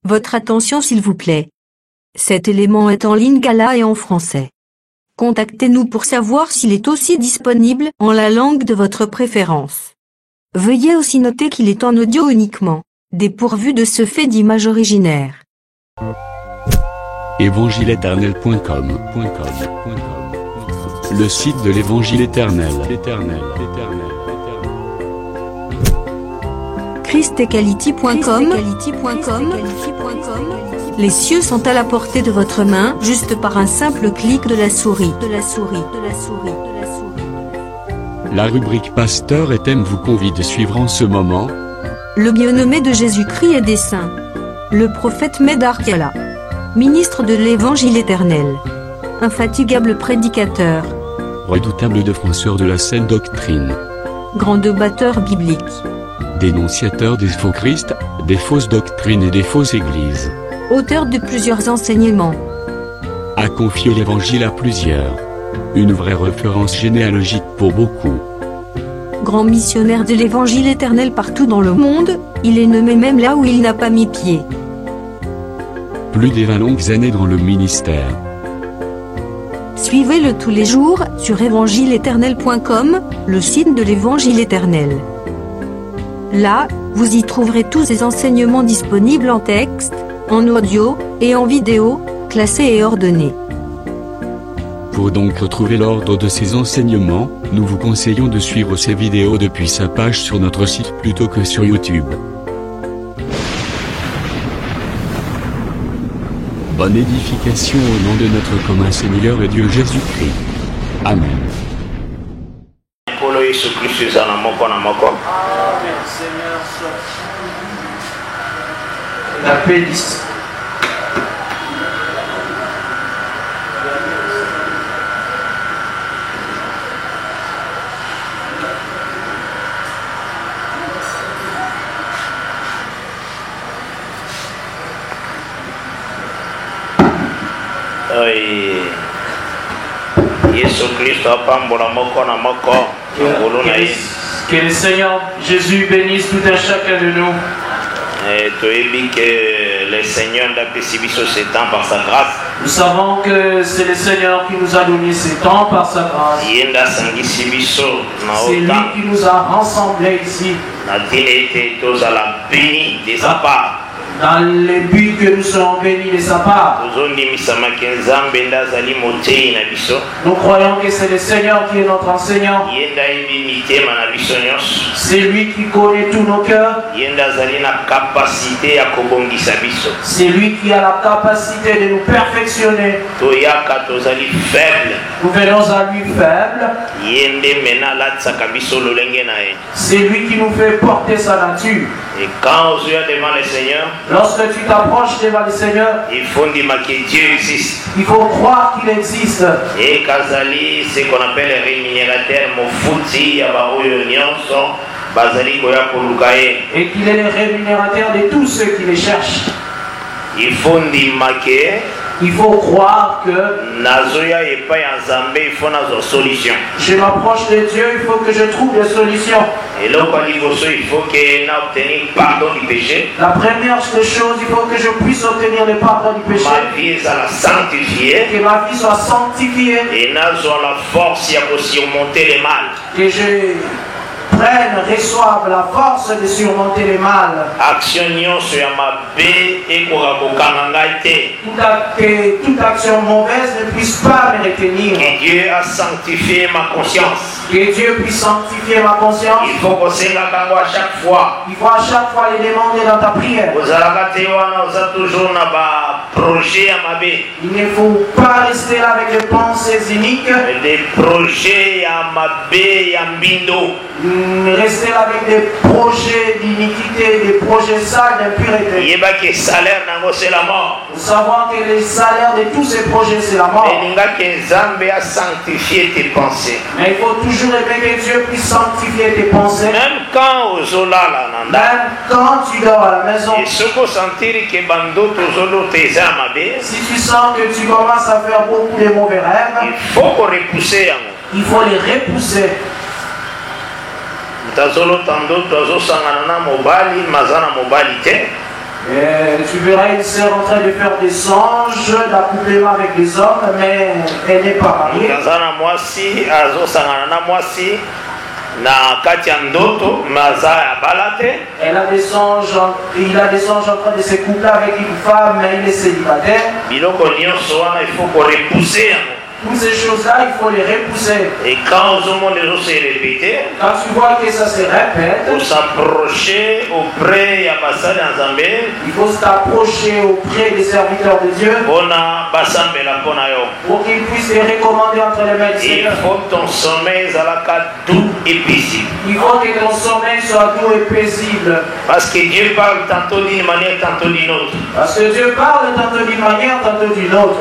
Votre attention s'il vous plaît. Cet élément est en lingala et en français. Contactez-nous pour savoir s'il est aussi disponible en la langue de votre préférence. Veuillez aussi noter qu'il est en audio uniquement, dépourvu de ce fait d'image originaire. Évangile-éternel.com. Le site de l'Évangile éternel. Christequality.com. Les cieux sont à la portée de votre main, juste par un simple clic de la souris. La rubrique Pasteur et thème vous convie de suivre en ce moment le bien-aimé de Jésus-Christ et des saints, le prophète Médard Kala, ministre de l'Évangile éternel, infatigable prédicateur, redoutable défenseur de la saine doctrine, grand débatteur biblique, dénonciateur des faux Christ, des fausses doctrines et des fausses églises, auteur de plusieurs enseignements, a confié l'Évangile à plusieurs, une vraie référence généalogique pour beaucoup. Grand missionnaire de l'Évangile éternel partout dans le monde, il est nommé même là où il n'a pas mis pied. Plus de 20 longues années dans le ministère. Suivez-le tous les jours sur évangile-éternel.com, le site de l'Évangile éternel. Là, vous y trouverez tous ces enseignements disponibles en texte, en audio et en vidéo, classés et ordonnés. Pour donc retrouver l'ordre de ces enseignements, nous vous conseillons de suivre ces vidéos depuis sa page sur notre site plutôt que sur YouTube. Bonne édification au nom de notre commun Seigneur et Dieu Jésus-Christ. Amen. La paix d'ici. Que le Seigneur Jésus bénisse tout un chacun de nous. Le Seigneur ce temps par sa grâce. Nous savons que c'est le Seigneur qui nous a donné ce temps par sa grâce. C'est lui qui nous a rassemblés ici. Dans le but que nous serons bénis de sa part. Nous croyons que c'est le Seigneur qui est notre enseignant. C'est lui qui connaît tous nos cœurs. C'est lui qui a la capacité de nous perfectionner. Nous venons à lui faible. C'est lui qui nous fait porter sa nature. Et quand on est devant le Seigneur, lorsque tu t'approches devant le Seigneur, il faut dire que Dieu existe. Il faut croire qu'il existe. Et Kazali, ce qu'on appelle les rémunérateurs, Mofuti, Abaroyo, Nyonson, Bazali, Koya, Kolukaye. Et qu'il est le rémunérateur de tous ceux qui les cherchent. Il faut dire que il faut croire que je m'approche de Dieu, il faut que je trouve des solutions. Et là, il faut que nous obtenions pardon du péché. La première des choses, il faut que je puisse obtenir le pardon du péché. Ma vie soit sanctifiée. Que ma vie soit sanctifiée. Et nous avons la force de surmonter le mal. Que je reçoivent la force de surmonter le mal. Que toute action mauvaise ne puisse pas me retenir. Que Dieu a sanctifié ma conscience. Que Dieu puisse sanctifier ma conscience. Il faut que c'est à chaque fois. Il faut à chaque fois les demander dans ta prière. Il ne faut pas rester là avec des pensées uniques. Des projets à Mabé, à Mbindo. Rester là avec des projets d'iniquité, des projets sales, d'impureté. Nous savons que le salaire de tous ces projets, c'est la mort. Mais il faut toujours aimer que Dieu puisse sanctifier tes pensées. Même quand tu dors à la maison. Si tu sens que tu commences à faire beaucoup de mauvais rêves, il faut les repousser. Et tu verras une sœur en train de faire des anges d'accouplement avec les hommes, mais elle n'est pas mariée. Elle a des anges, il a des anges en train de se coupler avec une femme, mais il est célibataire. Il faut repousser. Toutes ces choses-là, il faut les repousser. Et quand on se répéter, quand tu vois que ça se répète, il faut s'approcher auprès il faut s'approcher auprès des serviteurs de Dieu pour qu'ils puissent les recommander entre les mains du Seigneur. Il faut que ton sommeil soit doux et paisible. Il faut que ton sommeil soit doux et paisible. Parce que Dieu parle tantôt d'une manière, tantôt d'une autre. Parce que Dieu parle tantôt d'une manière, tantôt d'une autre.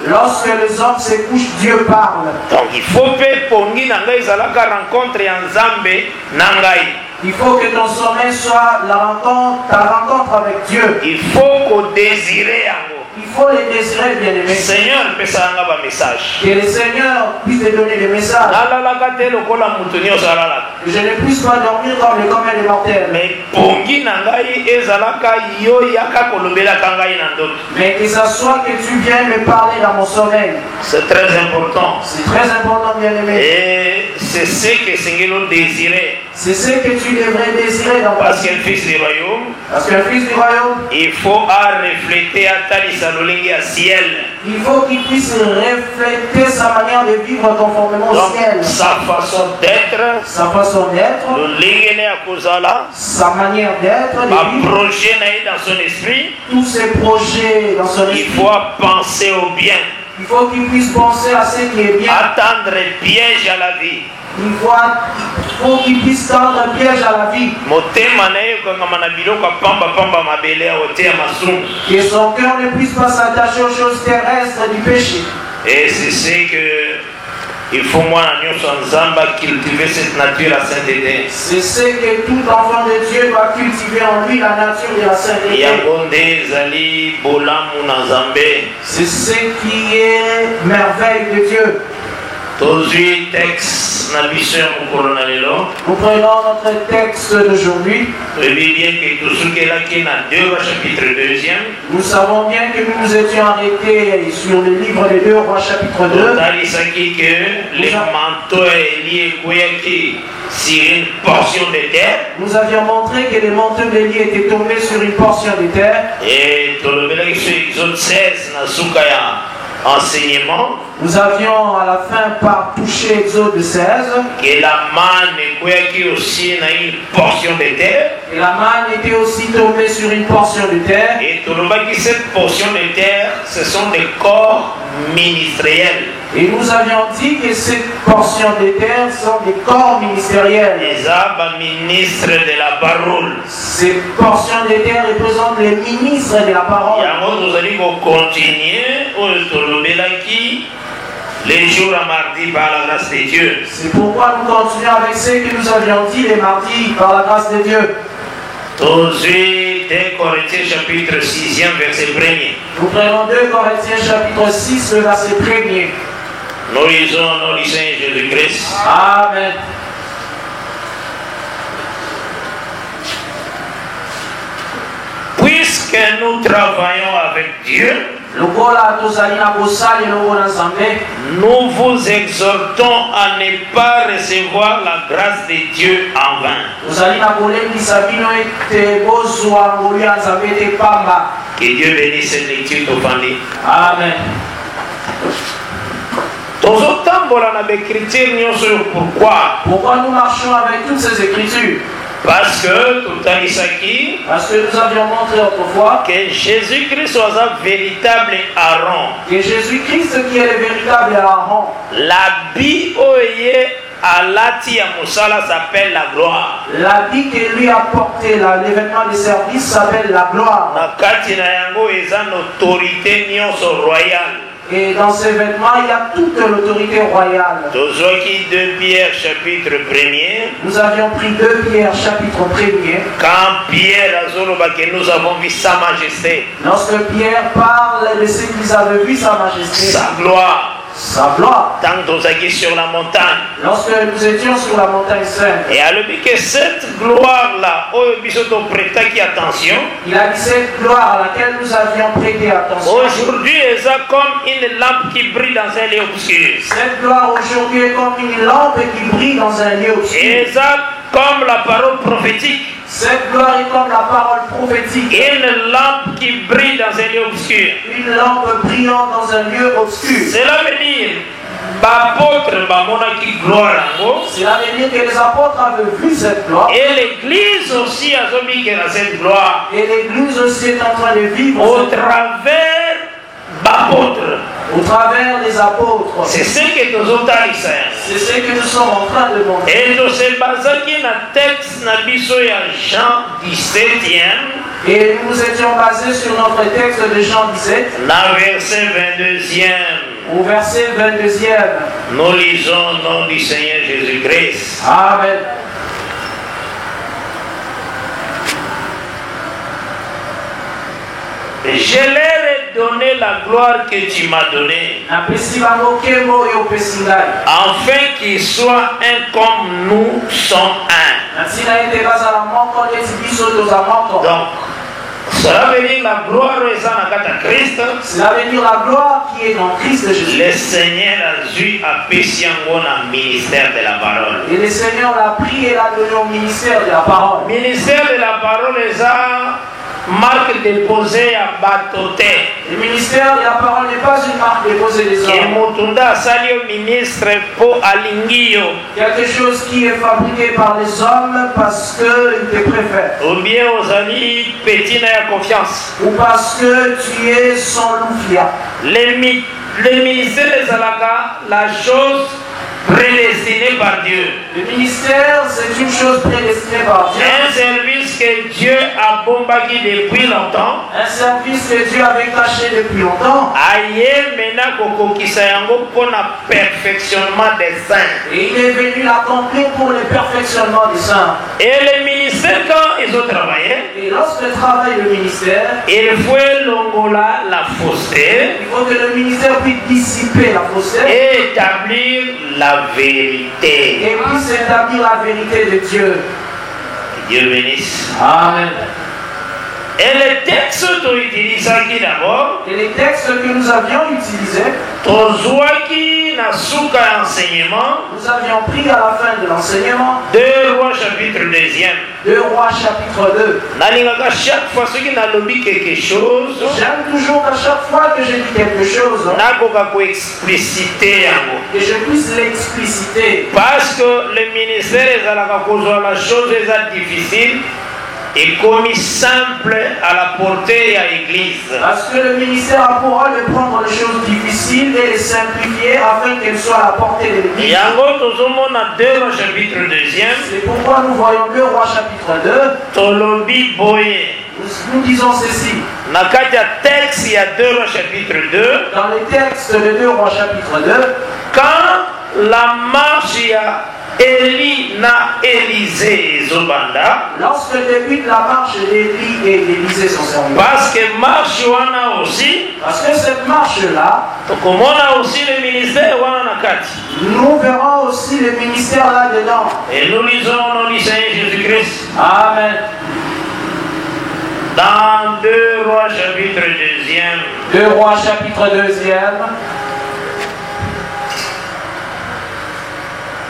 Lorsque les hommes se couchent, Dieu parle. Donc il faut rencontre il faut que ton sommeil soit ta rencontre avec Dieu. Il faut qu'on désire. Il faut les désirer, bien aimé. Seigneur, message. Que le Seigneur puisse te donner des messages. Que je ne puisse pas dormir comme les communs des mortels. Mais que ça soit que tu viennes me parler dans mon sommeil. C'est très important. C'est très important, bien aimé. Et c'est ce que Seigneur désirait. C'est ce que tu devrais désirer dans parce qu'un fils du royaume. Parce qu'un fils du royaume. Il faut refléter à ciel. Il faut qu'il puisse refléter sa manière de vivre conformément au ciel. Sa façon d'être. Sa façon d'être. Sa manière d'être. Projet dans son esprit. Tous ses projets dans son esprit. Il faut penser au bien. Il faut qu'il puisse penser à ce qui est bien. Attendre piège à la vie. Il faut qu'il puisse tendre un piège à la vie. Que son cœur ne puisse pas s'attacher aux choses terrestres du péché. Et c'est ce que il faut moi cultiver cette nature à sainteté. C'est ce que tout enfant de Dieu doit cultiver en lui, la nature de la sainteté. C'est ce qui est merveille de Dieu. Nous prenons notre texte d'aujourd'hui. Nous savons bien que nous nous étions arrêtés sur le livre des 2 Rois chapitre 2. Les manteaux sur une portion de terre. Nous avions montré que les manteaux d'Élie étaient tombés sur une portion de terre. Et Exode 16 enseignement. Nous avions à la fin par touché Exode 16. Et la manne était aussi dans une portion de terre. Et la manne était aussi tombée sur une portion de terre. Et cette portion de terre, ce sont des corps ministériels. Et nous avions dit que cette portion de terre sont des corps ministériels. Les ministres de la parole. Ces portions de terre représentent les ministres de la parole. Et nous allons continuer les jours à mardi par la grâce de Dieu. C'est pourquoi nous continuons avec ce que nous avions dit les mardis par la grâce de Dieu. Aujourd'hui, 2 Corinthiens chapitre 6e verset 1er. Nous prenons 2 Corinthiens chapitre 6 le verset 1er. Nous lisons Jésus-Christ. Amen. Puisque nous travaillons avec Dieu, nous vous exhortons à ne pas recevoir la grâce de Dieu en vain. Que Dieu bénisse cette lecture au bandit. Amen. Pourquoi nous marchons avec toutes ces écritures? Parce que nous avions montré autrefois que Jésus-Christ soit un véritable Aaron. Que Jésus-Christ qui est le véritable Aaron. L'habit à l'ati à Moussala s'appelle la gloire. L'habit que lui a porté, l'événement de service s'appelle la gloire. Et dans ces vêtements, il y a toute l'autorité royale. Nous avions pris 2 Pierre chapitre 1er. Quand Pierre que nous avons vu sa majesté. Lorsque Pierre parle de ce qu'ils avaient vu sa majesté. Sa gloire. sa gloire. Tant nous acquis sur la montagne. Lorsque nous étions sur la montagne sainte. Et à l'objet que cette gloire-là, attention. Il a dit cette gloire à laquelle nous avions prêté attention. Aujourd'hui, elle est comme une lampe qui brille dans un lieu obscur. Cette gloire aujourd'hui est comme une lampe qui brille dans un lieu obscur. Et elle est comme la parole prophétique. Cette gloire est comme la parole prophétique. Une lampe qui brille dans un lieu obscur. Une lampe brillant dans un lieu obscur. Cela veut dire cela veut dire que les apôtres avaient vu cette gloire. Et l'église aussi a dans cette gloire. Et l'église aussi est en train de vivre au travers d'apôtres. Au travers des apôtres. C'est ce que nous avons dit. C'est ce que nous sommes en train de montrer. Et nous sommes basés dans le texte de Jean 17e. Et nous étions basés sur notre texte de Jean 17. Dans le verset 22e. Au verset 22e. Nous lisons le nom du Seigneur Jésus-Christ. Amen. Je leur ai donné la gloire que tu m'as donnée, afin qu'ils soient un comme nous sommes un. Donc, cela veut dire la gloire est en Christ. Cela veut dire la gloire qui est dans Christ Jésus. Le Seigneur a dû apprécier un ministère de la parole. Et le Seigneur l'a pris et l'a donné au ministère de la parole. Le ministère de la parole est marque déposée à Batoté. Le ministère de la parole n'est pas une marque déposée des hommes. Quelque chose qui est fabriqué par les hommes parce qu'ils te préfèrent. Ou bien aux amis petits n'a confiance. Ou parce que tu es sans loufia. Le ministère de Zalaka, la chose prédestiné par Dieu. Le ministère, c'est une chose prédestinée par Dieu. Un service que Dieu a bombardé depuis longtemps. Un service que Dieu avait caché depuis longtemps. Pour le perfectionnement des saints. Et il est venu l'accomplir pour le perfectionnement des saints. Et le ministère, quand ils ont travaillé, et lorsque travaille le ministère, il faut l'ongola la fausseté. Il faut que le ministère puisse dissiper la fausseté. Et établir la vérité. Et puisse établir la vérité de Dieu. Que Dieu bénisse. Amen. Et les textes qu'on utilise ici d'abord. Et les textes que nous avions utilisés. Nous avions pris à la fin de l'enseignement. 2 Rois chapitre 2e. 2 Rois chapitre 2. Chaque fois que nous quelque chose. J'aime toujours qu'à chaque fois que je dis quelque chose. Que je puisse l'expliciter. Parce que le ministère est à la chose est difficile. Et commis simple à la portée à l'église. Parce que le ministère pourra de prendre les choses difficiles et les simplifier afin qu'elles soient à la portée de l'église. C'est pourquoi nous voyons 2 Rois chapitre 2. Nous disons ceci. Dans le texte, il y a 2 Rois chapitre 2. Dans le texte de 2 Rois chapitre 2. Quand la marche Élie n'a Élisée Zobanda. Lorsque débute la marche d'Élie et d'Élisée son serviteur. Parce que marche on a aussi. Parce que cette marche-là. Donc on a aussi le ministère on a nous verrons aussi le ministère là-dedans. Et nous lisons au nom du Seigneur Jésus-Christ. Amen. Dans 2 Rois chapitre 2e. 2 Rois chapitre 2e.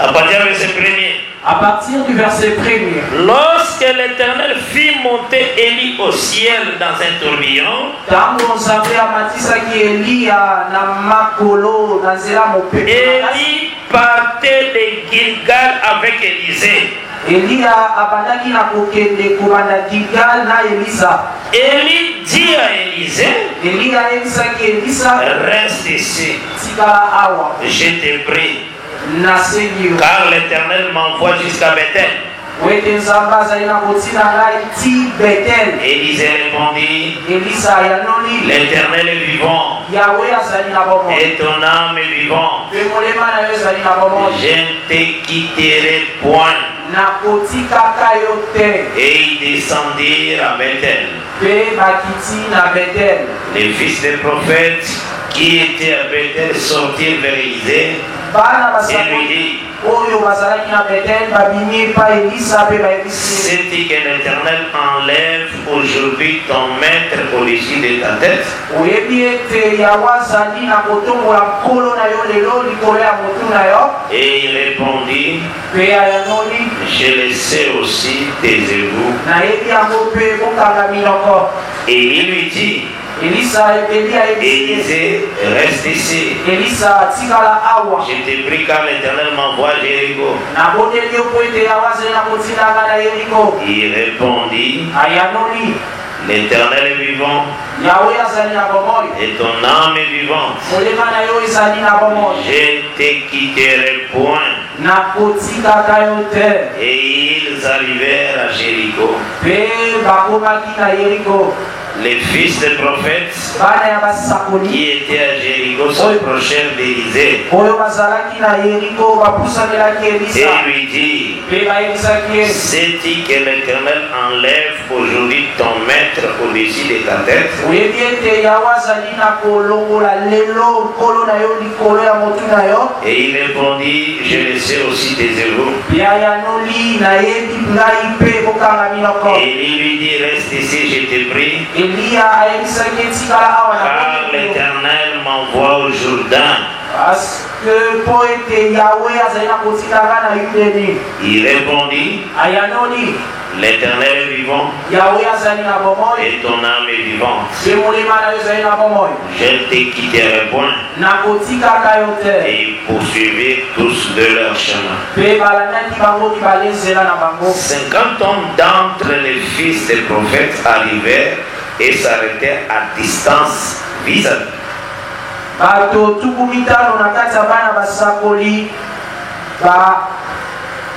À partir du verset 1er. À partir du verset 1er. Lorsque l'Éternel fit monter Élie au ciel dans un tourbillon, Élie partait de Gilgal avec Élisée. Élie dit à Élisée, reste ici, je te prie. Car l'Éternel m'envoie jusqu'à Bethel. Élisée répondit, l'Éternel est vivant et ton âme est vivante. Je ne te quitterai point. Et ils descendirent à Bethel. Les fils des prophètes qui était à Bethel sortirent vers Élisée et lui dit, c'est-il que l'Éternel enlève aujourd'hui ton maître au-dessus de ta tête? Et il répondit, je le sais aussi, taisez-vous. Et il lui dit, Élisée, reste ici. Je t'ai pris car l'Éternel m'envoie à Jéricho. Il répondit, l'Éternel est vivant et ton âme est vivante. Je te quitterai point. Et ils arrivèrent à Jéricho. Les fils des prophètes qui étaient à Jéricho s'approchèrent d'Élisée et lui dirent, sais-tu que l'Éternel enlève aujourd'hui ton maître au-dessus de ta tête? Et il répondit, je le sais aussi, taisez-vous. Et il lui dit, reste ici, je t'ai pris. Car l'Éternel m'envoie au Jourdain. Il répondit, l'Éternel est vivant et ton âme est vivante. Je ne te quitterai point. Et ils poursuivirent tous de leur chemin. 50 hommes d'entre les fils des prophètes arrivèrent et s'arrêtèrent à distance vis-à-vis.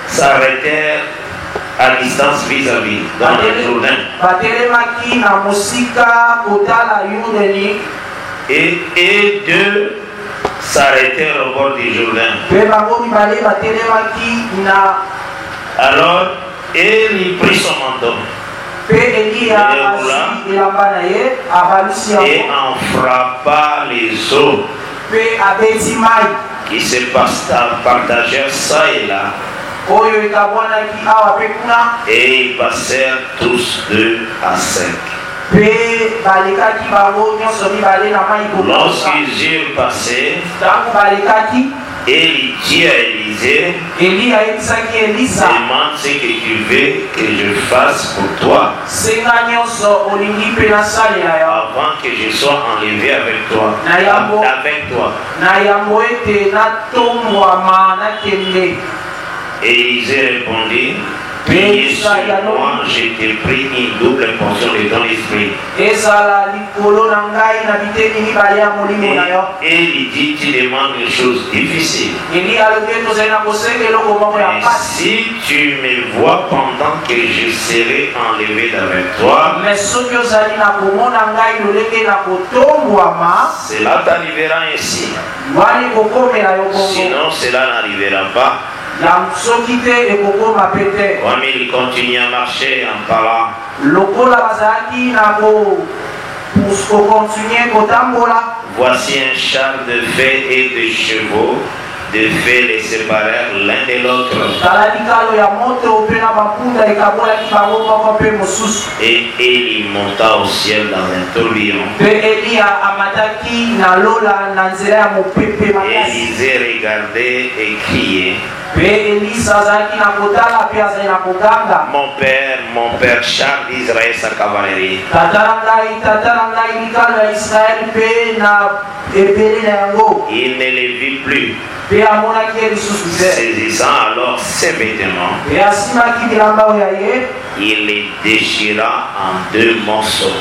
S'arrêtèrent à distance vis-à-vis dans le Jourdain. Et deux s'arrêtèrent au bord du Jourdain. Alors, il prit son manteau et en frappa les eaux qui se partagèrent ça et là. Et ils passèrent tous deux à sec. Lorsqu'ils eurent passé, il dit à Élisée, demande ce que tu veux que je fasse pour toi avant que je sois enlevé avec toi. Et Élisée répondit, priez sur moi, je t'ai pris une double portion de ton esprit. Et il dit, tu demandes une chose difficile. Mais si tu me vois pendant que je serai enlevé d'avec toi, cela t'arrivera ainsi. Sinon, cela n'arrivera pas. Comme il continue à marcher en parlant, voici un char de fées et de chevaux. De fées les séparèrent l'un de l'autre. Et Élie monta au ciel dans un tourbillon. Élisée regardait et criait, mon père, char d'Israël, sa cavalerie. Il ne les vit plus. Saisissant alors ses vêtements, il les déchira en deux morceaux.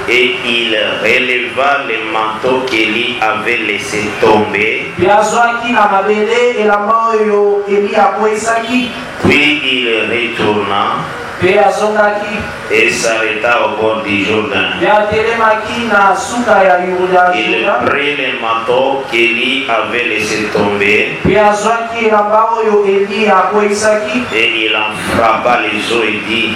Et il releva les manteaux qu'Élie avait laissé tomber. Puis il retourna et s'arrêta au bord du Jourdain. Il prit les manteaux qu'Élie avait laissé tomber et il en frappa les eaux et dit,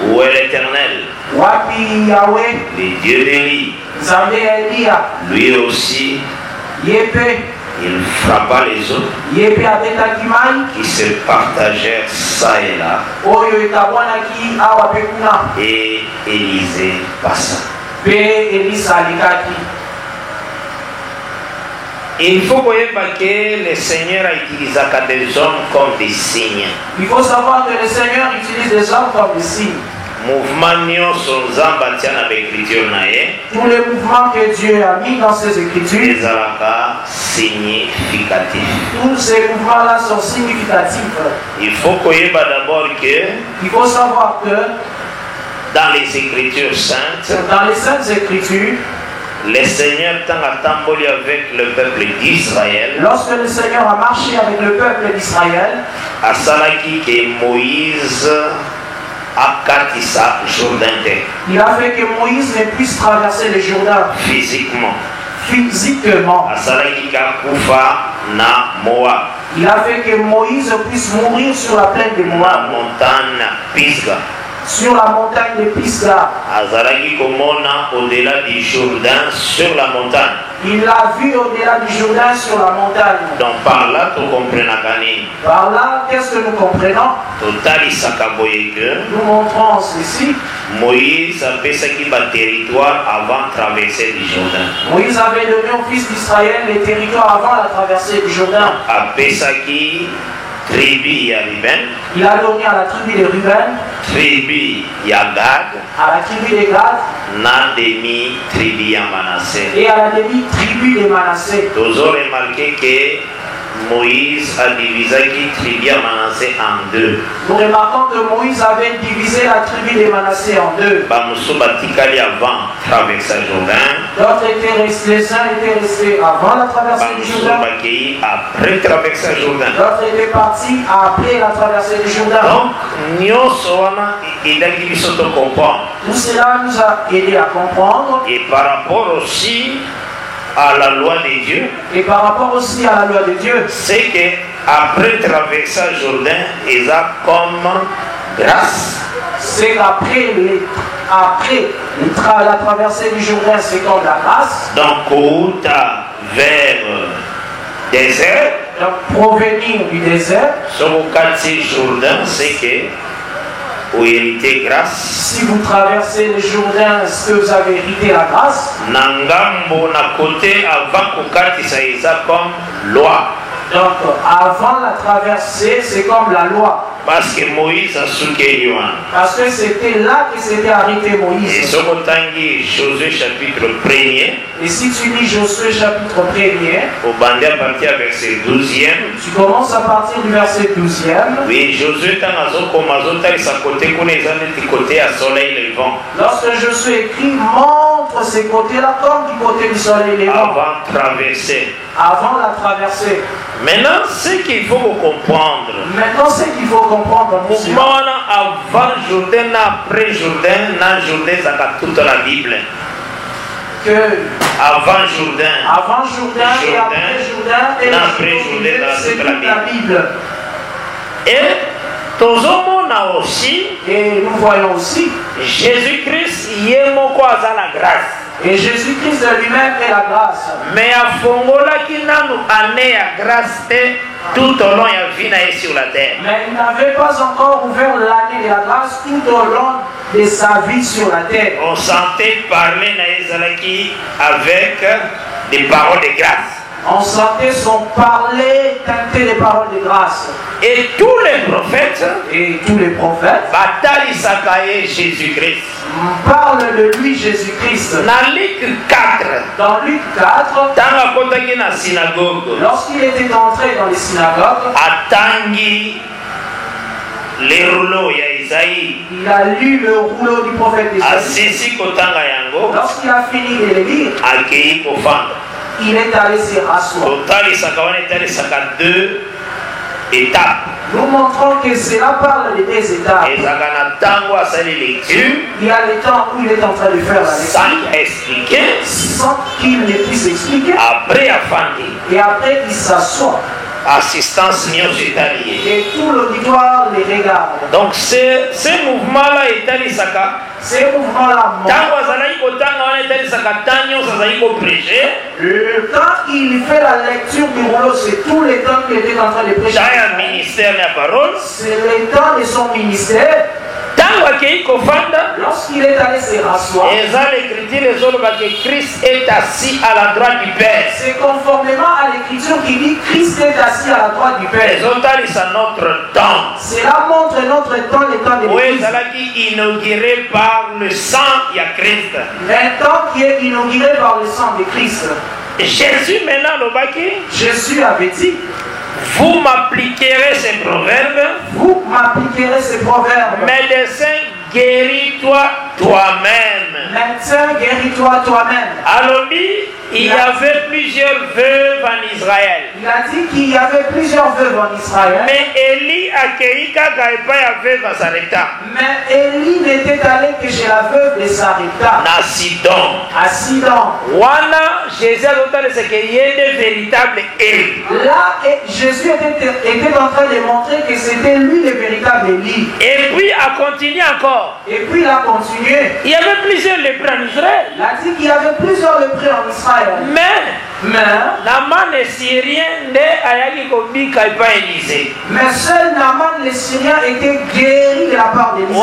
où est l'Éternel? Wapi Yahweh, le Dieu d'Élie, Zambé Elia, lui aussi, Yépe, il frappa les autres Yépe Abeta Kimai, qui se partagèrent ça et là, Oyo Etabwanaki Awa Pekuna, et Élisée passa. Pe Elisa Alikaki. Il faut que le Seigneur utilise des hommes comme des signes. Il faut savoir que le Seigneur utilise des hommes comme des signes. Mouvement nyoso nzamba tia na écriture na ye. Tous les mouvements que Dieu a mis dans ses écritures, Ezalaka significatif. tous ces mouvements-là sont significatifs. Il faut koyeba d'abord que Il faut savoir que dans les écritures saintes, dans les Saintes Écritures, le Seigneur t'a tamboli avec le peuple d'Israël. lorsque le Seigneur a marché avec le peuple d'Israël, A salaki que Moïse a katisa Jourdain il a fait que Moïse ne puisse traverser le Jourdain physiquement. physiquement. A salaki ka kufa na Moab, Il a fait que Moïse puisse mourir sur la plaine de na Moab, montagne Pisga. sur la montagne de Pisgah. Azalaki komona au-delà du Jourdain sur la montagne. Il l'a vu au-delà du Jourdain sur la montagne. Donc par là, tu comprends Kani. Par là, qu'est-ce que nous comprenons? Totali sakaboye que Nous montrons ceci. Moïse a fait ce qui va territoire avant de traverser du Jourdain. Moïse avait donné aux fils d'Israël les territoires avant la traversée du Jourdain. A fait ce qui tribu ya Ruben, Il a donné à la tribu de Ruben, tribu ya Gad, à la tribu de Gad na demi tribu ya Manassé. et à la demi-tribu de Manassé. Vous aurez remarqué que Moïse a divisé la tribu ya Manassé en deux. Nous remarquons que Moïse avait divisé la tribu de Manassé en deux. Bamusu batikali avant traverser Jourdain. D'autres étaient restés, les uns étaient restés avant la traversée du Bamusu Jourdain. bakei après traverser Jourdain. D'autres étaient partis après la traversée du Jourdain. Donc, nyonso wana idaki biso to comprendre. Tout cela nous a aidé à comprendre. Et par rapport aussi à la loi de Dieu, Et par rapport aussi à la loi de Dieu, c'est que après traverser Jourdain, ils ont comme grâce. c'est qu'après la traversée du Jourdain, c'est comme la grâce. Donc, Kouta vers désert, Donc provenir du désert, sur le quartier Jourdain, c'est que vous héritez grâce. si vous traversez le Jourdain, est-ce que vous avez hérité la grâce? Nangambo na côté avant kokatisa eza comme loi. Donc avant la traversée, c'est comme la loi. Parce que Moïse a souké Yohan. Parce que c'était là que s'était arrêté Et Moïse. ce Tangi, Josué chapitre 1er, Et si tu lis Josué chapitre 1er, au bandé à partir du verset 12e, tu commences à partir du verset 12e. oui, Josué tangazo komazo tali sa côté connaissant du côté à soleil levant. Lorsque Josué écrit, montre ces côtés-là comme du côté du soleil levant. Avant de traverser. Avant la traversée. Maintenant, ce qu'il faut comprendre, Maintenant, ce qu'il faut comprendre, mouvement avant Jourdain, après Jourdain, dans Jourdain, ça a toute la Bible. que Avant Jourdain, avant Jourdain et après Jourdain et après Jourdain, c'est dans toute la Bible. et tozomona aussi Et nous voyons aussi, Jésus-Christ yemoko aza la grâce. et Jésus-Christ de lui-même est la grâce. Mais afongolaki nanu année ya grâce te tout au long ya vie na ye sur la terre. Mais il n'avait pas encore ouvert l'année de la grâce tout au long de sa vie sur la terre. On sentait parler na ezalaki avec des paroles de grâce. On sentait son parler teinté des paroles de grâce. Et tous les prophètes Et tous les prophètes batalisaka ye Jésus-Christ. parlent de lui, Jésus-Christ. Na Luc 4, Dans Luc 4, tanga akotaki na synagogue, lorsqu'il était entré dans les synagogues, atangi les rouleaux ya Isaïe, il a lu le rouleau du prophète Isaïe. asisi kotanga yango, Lorsqu'il a fini de le lire, akei kofanda. il est allé se rasseoir. Totalisaka wana etalisaka deux étapes. Nous montrons que cela parle de deux étapes. Ezaka na tango asali lecture, Il y a le temps où il est en train de faire la sans lecture expliquer, sans qu'il ne puisse expliquer. après afandi. Et après, il s'assoit. Assistance nyonso etali ye. Et tout l'auditoire les regarde. Donc ce mouvement-là etalisaka Ces mouvements-là montent. Quand il fait la lecture du rouleau, c'est tout le temps qu'il était en train de prêcher. C'est le temps de son ministère. Lorsqu'il est allé se rasseoir, Christ est assis à la droite du Père. C'est conformément à l'écriture qui dit Christ est assis à la droite du Père. Notre temps. Cela montre notre temps, le temps de l'Église. Inauguré par le sang de Christ. Un temps qui est inauguré par le sang de Christ. Jésus maintenant Jésus avait dit, vous m'appliquerez ces proverbes. Vous m'appliquerez ces proverbes. Médecin, guéris-toi toi-même. Médecin, guéris-toi toi-même. Alors, il y avait plusieurs veuves en Israël. Il a dit qu'il y avait plusieurs veuves en Israël. Mais Élie accueillit la veuve à Sarepta. Mais Élie n'était allé que chez la veuve de Sarepta. À Sidon. À Sidon. Wana, Jésus a dit qu'il y a des véritables Élie. Là, Jésus était en train de montrer que c'était lui le véritable Élie. Et puis, a continué encore. Et puis, il a continué. Il y avait plusieurs lépreux en Israël. Il a dit qu'il y avait plusieurs lépreux en Israël. Mais Naman le Syrien mais seul Naman le Syrien était guéri de la part d'Élisée.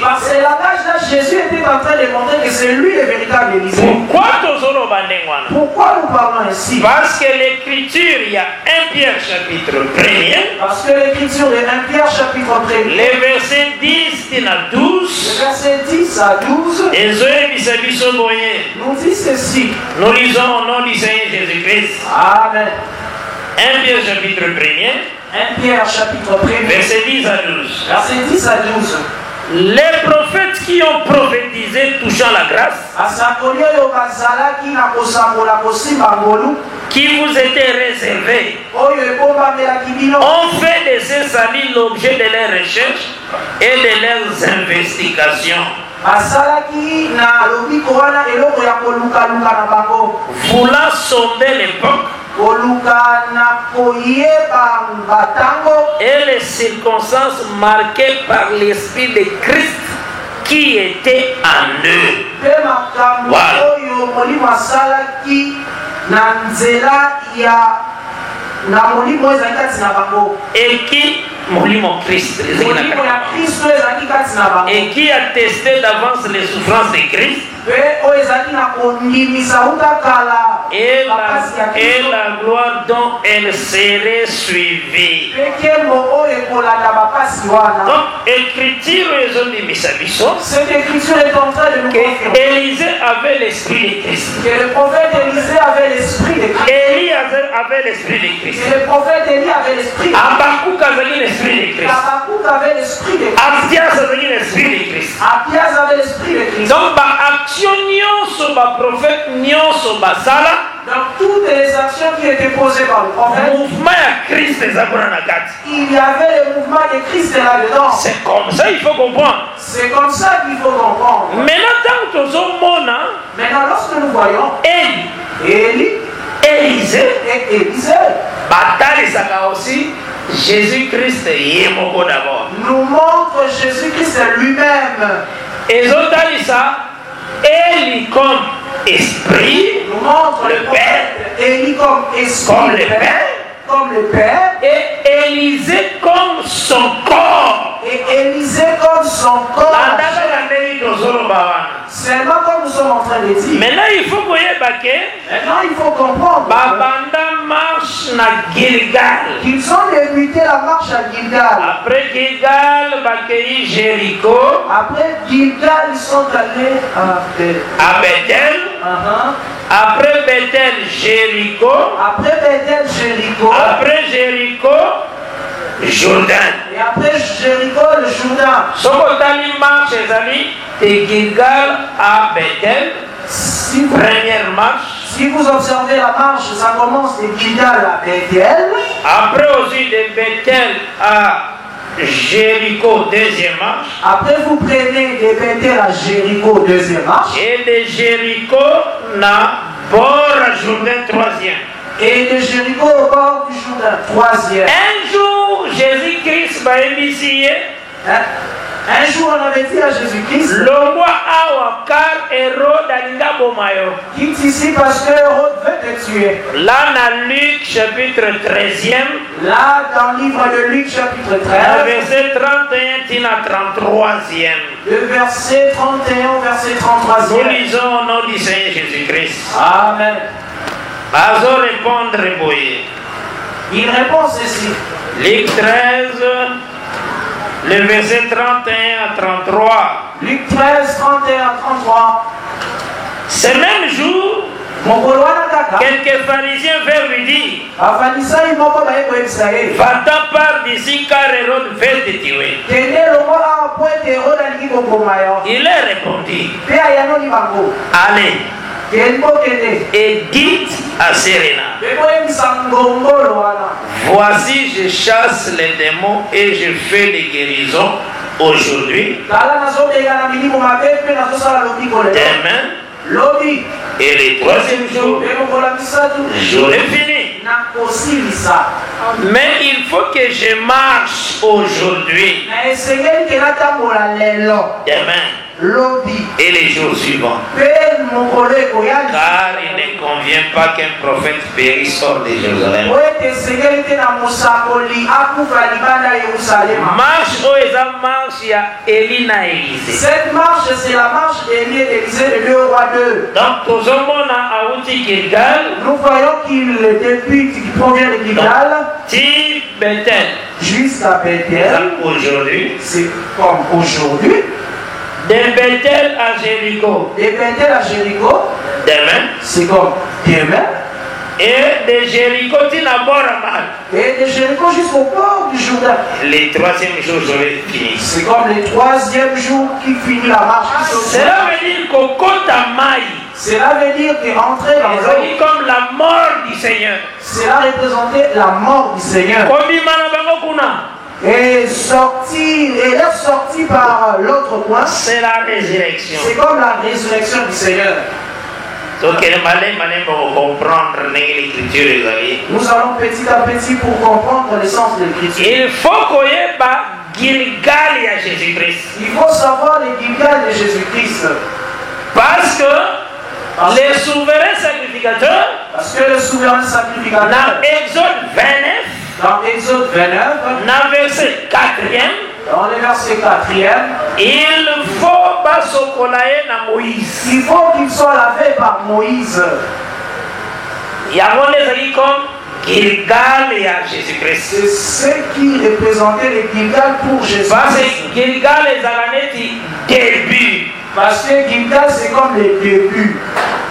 Parce que là, Jésus était en train de montrer que c'est lui le véritable Élisée. Pourquoi nous parlons ainsi? Parce que l'écriture, il y a 1 Pierre chapitre 1er. Parce que l'écriture de 1 Pierre chapitre 1er. Les versets 10 à 12. Les versets 10 à 12. Nous dit ceci. Nous lisons au nom du Seigneur Jésus-Christ. Amen. 1 Pierre chapitre 1er. 1 Pierre chapitre 1er. Verset 10 à 12. Verset 10 à 12. Les prophètes qui ont prophétisé touchant la grâce, qui vous étaient réservés, ont fait de ces salis l'objet de leurs recherches et de leurs investigations. Voulant sonder l'époque et les circonstances marquées par l'esprit de Christ qui était en eux. Voilà. Et qui Christ et qui a testé d'avance les souffrances de Christ et la gloire dont elle serait suivie. Donc, écriture cette écriture est en train de nous confirmer qu'Élisée avait l'esprit de Christ. Que le prophète Élisée avait l'esprit de Christ. Élie avait l'esprit de Christ. Que le prophète Élie avait l'esprit de Christ. Habakkuk avait l'esprit de Christ. Habakkuk avait l'esprit de Christ. Abias avait l'esprit de Christ. Abias avait l'esprit de Christ. Donc, action nyonso ba prophète nyonso ba sala. Donc toutes les actions qui étaient posées par le prophète, mouvement à Christ les il y avait le mouvement de Christ là-dedans. C'est comme ça, il faut comprendre. C'est comme ça qu'il faut comprendre. Maintenant, lorsque nous voyons Élie, Élisée et Élisée, aussi Jésus-Christ d'abord. Nous montre Jésus-Christ lui-même. Et Élie comme esprit, nous montre le Père, Élie comme esprit, comme le Père, et Élisée comme son corps. Et Élisée comme son corps. Seulement comme nous sommes en train de dire. Maintenant il faut comprendre. Marche na Gilgal. Qu'ils ont débuté la marche à Gilgal. Après Gilgal, Jéricho. Après Gilgal, ils sont allés à Bethel. Après Bethel, Jéricho. Après Bethel, Jéricho. Après Jéricho, Jourdain. Et après Jéricho, le Jourdain. Sokotali marche, les amis, de Gilgal à Bethel. Première marche. Si vous observez la marche, ça commence de Gilgal à Bethel. Après aussi de Bethel à Jéricho, deuxième marche. Après vous prenez de Bethel à Jéricho, deuxième marche. Et de Jéricho na bord à Jourdain, troisième. Et de Jéricho au bord du Jourdain, troisième. Un jour, Jésus-Christ va initier Un jour, on avait dit à Jésus-Christ, quitte ici parce que Hérode veut te tuer. Là, dans Luc chapitre 13e, là, dans le livre de Luc chapitre 13, verset 31 à 33e. Le verset 31 au verset 33e. Nous lisons au nom du Seigneur Jésus-Christ. Amen. Azo répondre, Boye. Il répond ceci. Luc 13, le verset 31 à 33. Luc 13, 31 à 33. Ce même jour, quelques pharisiens vinrent lui dire, va-t'en par d'ici car Hérode veut te tuer. Il leur répondit, allez et dites à Serena, voici je chasse les démons et je fais des guérisons aujourd'hui, demain et le troisième jour, j'aurai fini. Mais il faut que je marche aujourd'hui, demain et les jours suivants. Car il ne convient pas qu'un prophète périsse hors de Jérusalem. Marche où ils ont marché à Élina et Élisée. Cette marche, c'est la marche d'Élie et d'Élisée, les deux rois d'eux. Donc, tout le monde a outil Gilgal. Nous voyons qu'il provient de Gilgal. Ti Bethel. Jusqu'à Bethel. Aujourd'hui. C'est comme aujourd'hui. De Bethel à Jéricho. De Bethel à Jéricho. Demain. C'est comme demain. Et de Jéricho, tu n'as pas mal. Et de Jéricho jusqu'au port du Jourdain. Les troisième jours, j'aurai fini. C'est comme le troisième jour qui finit la marche. Cela veut dire qu'au compte à maille. Cela veut dire qu'entrer dans l'eau. Comme la mort du Seigneur. Cela représentait la mort du Seigneur. Et leur sortie par l'autre coin, c'est la résurrection. C'est comme la résurrection du Seigneur. Donc, comprendre l'écriture. Nous allons petit à petit pour comprendre le sens de l'écriture. Il faut qu'on y ait Gilgal à Jésus-Christ. Il faut savoir le Gilgal de Jésus-Christ. Parce que les souverains sacrificateurs, le souverain sacrificateur, dans Exode 29, dans Exode 29, dans verset 4e, dans le verset 4e, il faut pas s'ocolayer dans Moïse. Il faut qu'il soit lavé par Moïse. Il y a des comme Gilgal et à Jésus-Christ. C'est ce qui représentait le Gilgal pour Jésus. Parce que Gilgal est à début. Parce que Gilgal c'est comme le début.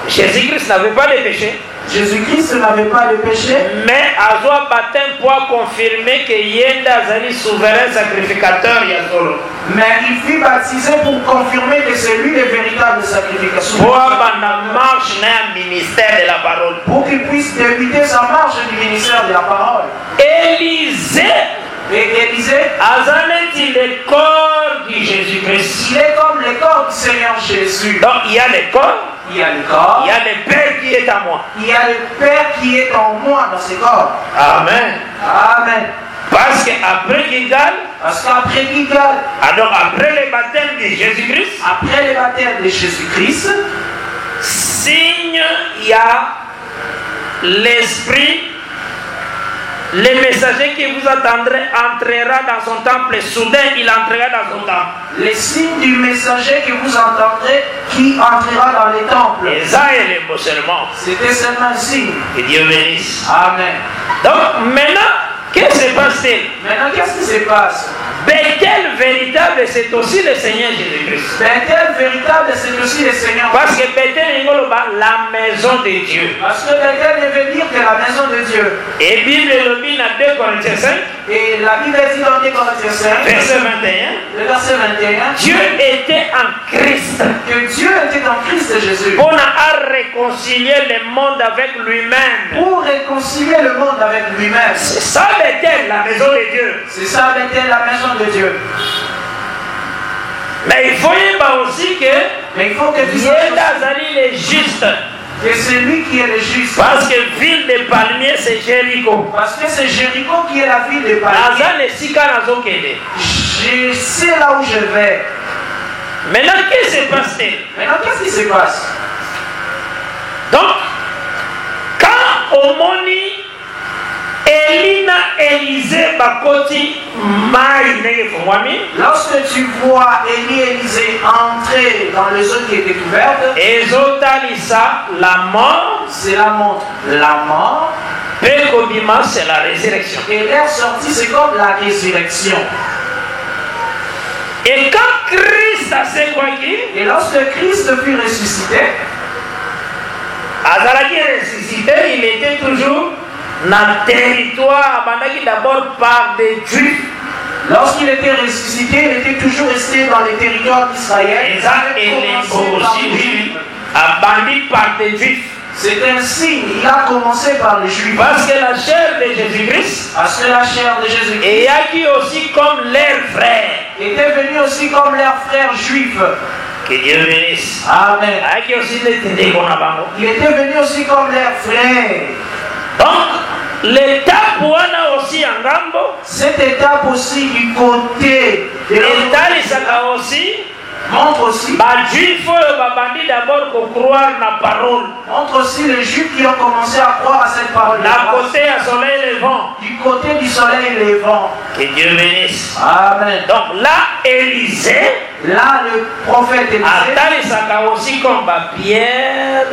Jésus-Christ n'avait pas de péché. Jésus-Christ n'avait pas de péché. Mais à soi baptême pour confirmer que Yenda Zali souverain sacrificateur Yazolo. Mais il fut baptisé pour confirmer que c'est lui le véritable sacrificateur. Pour marche dans le ministère de la parole. Pour qu'il puisse débuter sa marche du ministère de la parole. Élisée. Et Élisée, Azanet le corps du Jésus-Christ. Il est comme le corps du Seigneur Jésus. Donc il y a le corps. Il y a le corps. Il y a le Père qui est à moi. Il y a le Père qui est en moi dans ce corps. Amen. Amen. Parce qu'après Gilgal, alors après le baptême de Jésus-Christ, après le baptême de Jésus-Christ, signe il y a l'esprit. Le messager qui vous attendrait entrera dans son temple. Soudain, il entrera dans son temple. Les signes du messager que vous entendrez qui entrera dans les temples. Et ça, il est beau seulement. C'était seulement un signe. Que Dieu bénisse. Amen. Donc, maintenant, qu'est-ce qui se passe-t-il? Maintenant, qu'est-ce qui se passe? Bethel véritable, c'est aussi le Seigneur Jésus-Christ. Bethel véritable, c'est aussi le Seigneur. Parce que Bethel est la maison de Dieu. Parce que Bethel veut dire que la maison de Dieu. Et Bible le dit dans 2 Corinthiens 5. Et la Bible dit dans 2 Corinthiens 5. Verset 21. Le verset 21. Dieu était en Christ. Que Dieu était en Christ Jésus. Pour réconcilier le monde avec lui-même. Pour réconcilier le monde avec lui-même. C'est ça Bethel, la maison de Dieu. C'est ça Bethel, la maison de Dieu. Mais il faut aussi que Dieu est juste. Que c'est lui qui est le juste. Parce que ville de palmiers, c'est Jéricho. Parce que c'est Jéricho qui est la ville de palmiers. Je sais là où je vais. Maintenant, qu'est-ce qui s'est passé? Maintenant, qu'est-ce qui se passe? Donc, quand on moni Elina Élisée Bakoti Maï Nege Fongwami, lorsque tu vois Élie et Élisée entrer dans les eaux qui étaient ouvertes, Ezotalisa, la mort, cela montre la mort, Pekobima, c'est la résurrection. et l'air sorti, c'est comme la résurrection. Et quand Christ a séquaki, Et lorsque Christ fut ressuscité, Azalaki ressuscité, il était toujours dans le territoire, d'abord par des Juifs. lorsqu'il était ressuscité, il était toujours resté dans les territoires d'Israël. Et ça, il est aussi abandonné par des Juifs. C'est un signe, il a commencé par les Juifs. Parce que la chair de Jésus-Christ Parce que la chair de Jésus-Christ est acquis aussi comme leur frère. était venue aussi comme leurs frères juifs. Que Dieu bénisse. Amen. Acquis aussi des ténèbres qu'on a bango. Il était venu aussi comme leurs frères. Donc, l'étape où on a aussi en gambo, Cette étape aussi du côté de l'état Isaka aussi, montre aussi, Juifs babandi d'abord pour croire la parole. montre aussi les juifs qui ont commencé à croire à cette parole. La côté à soleil levant. Du côté du soleil levant. Que Dieu bénisse. Amen. Donc là, Élisée, Là, le prophète Élisée, Atalisaka aussi comme Pierre,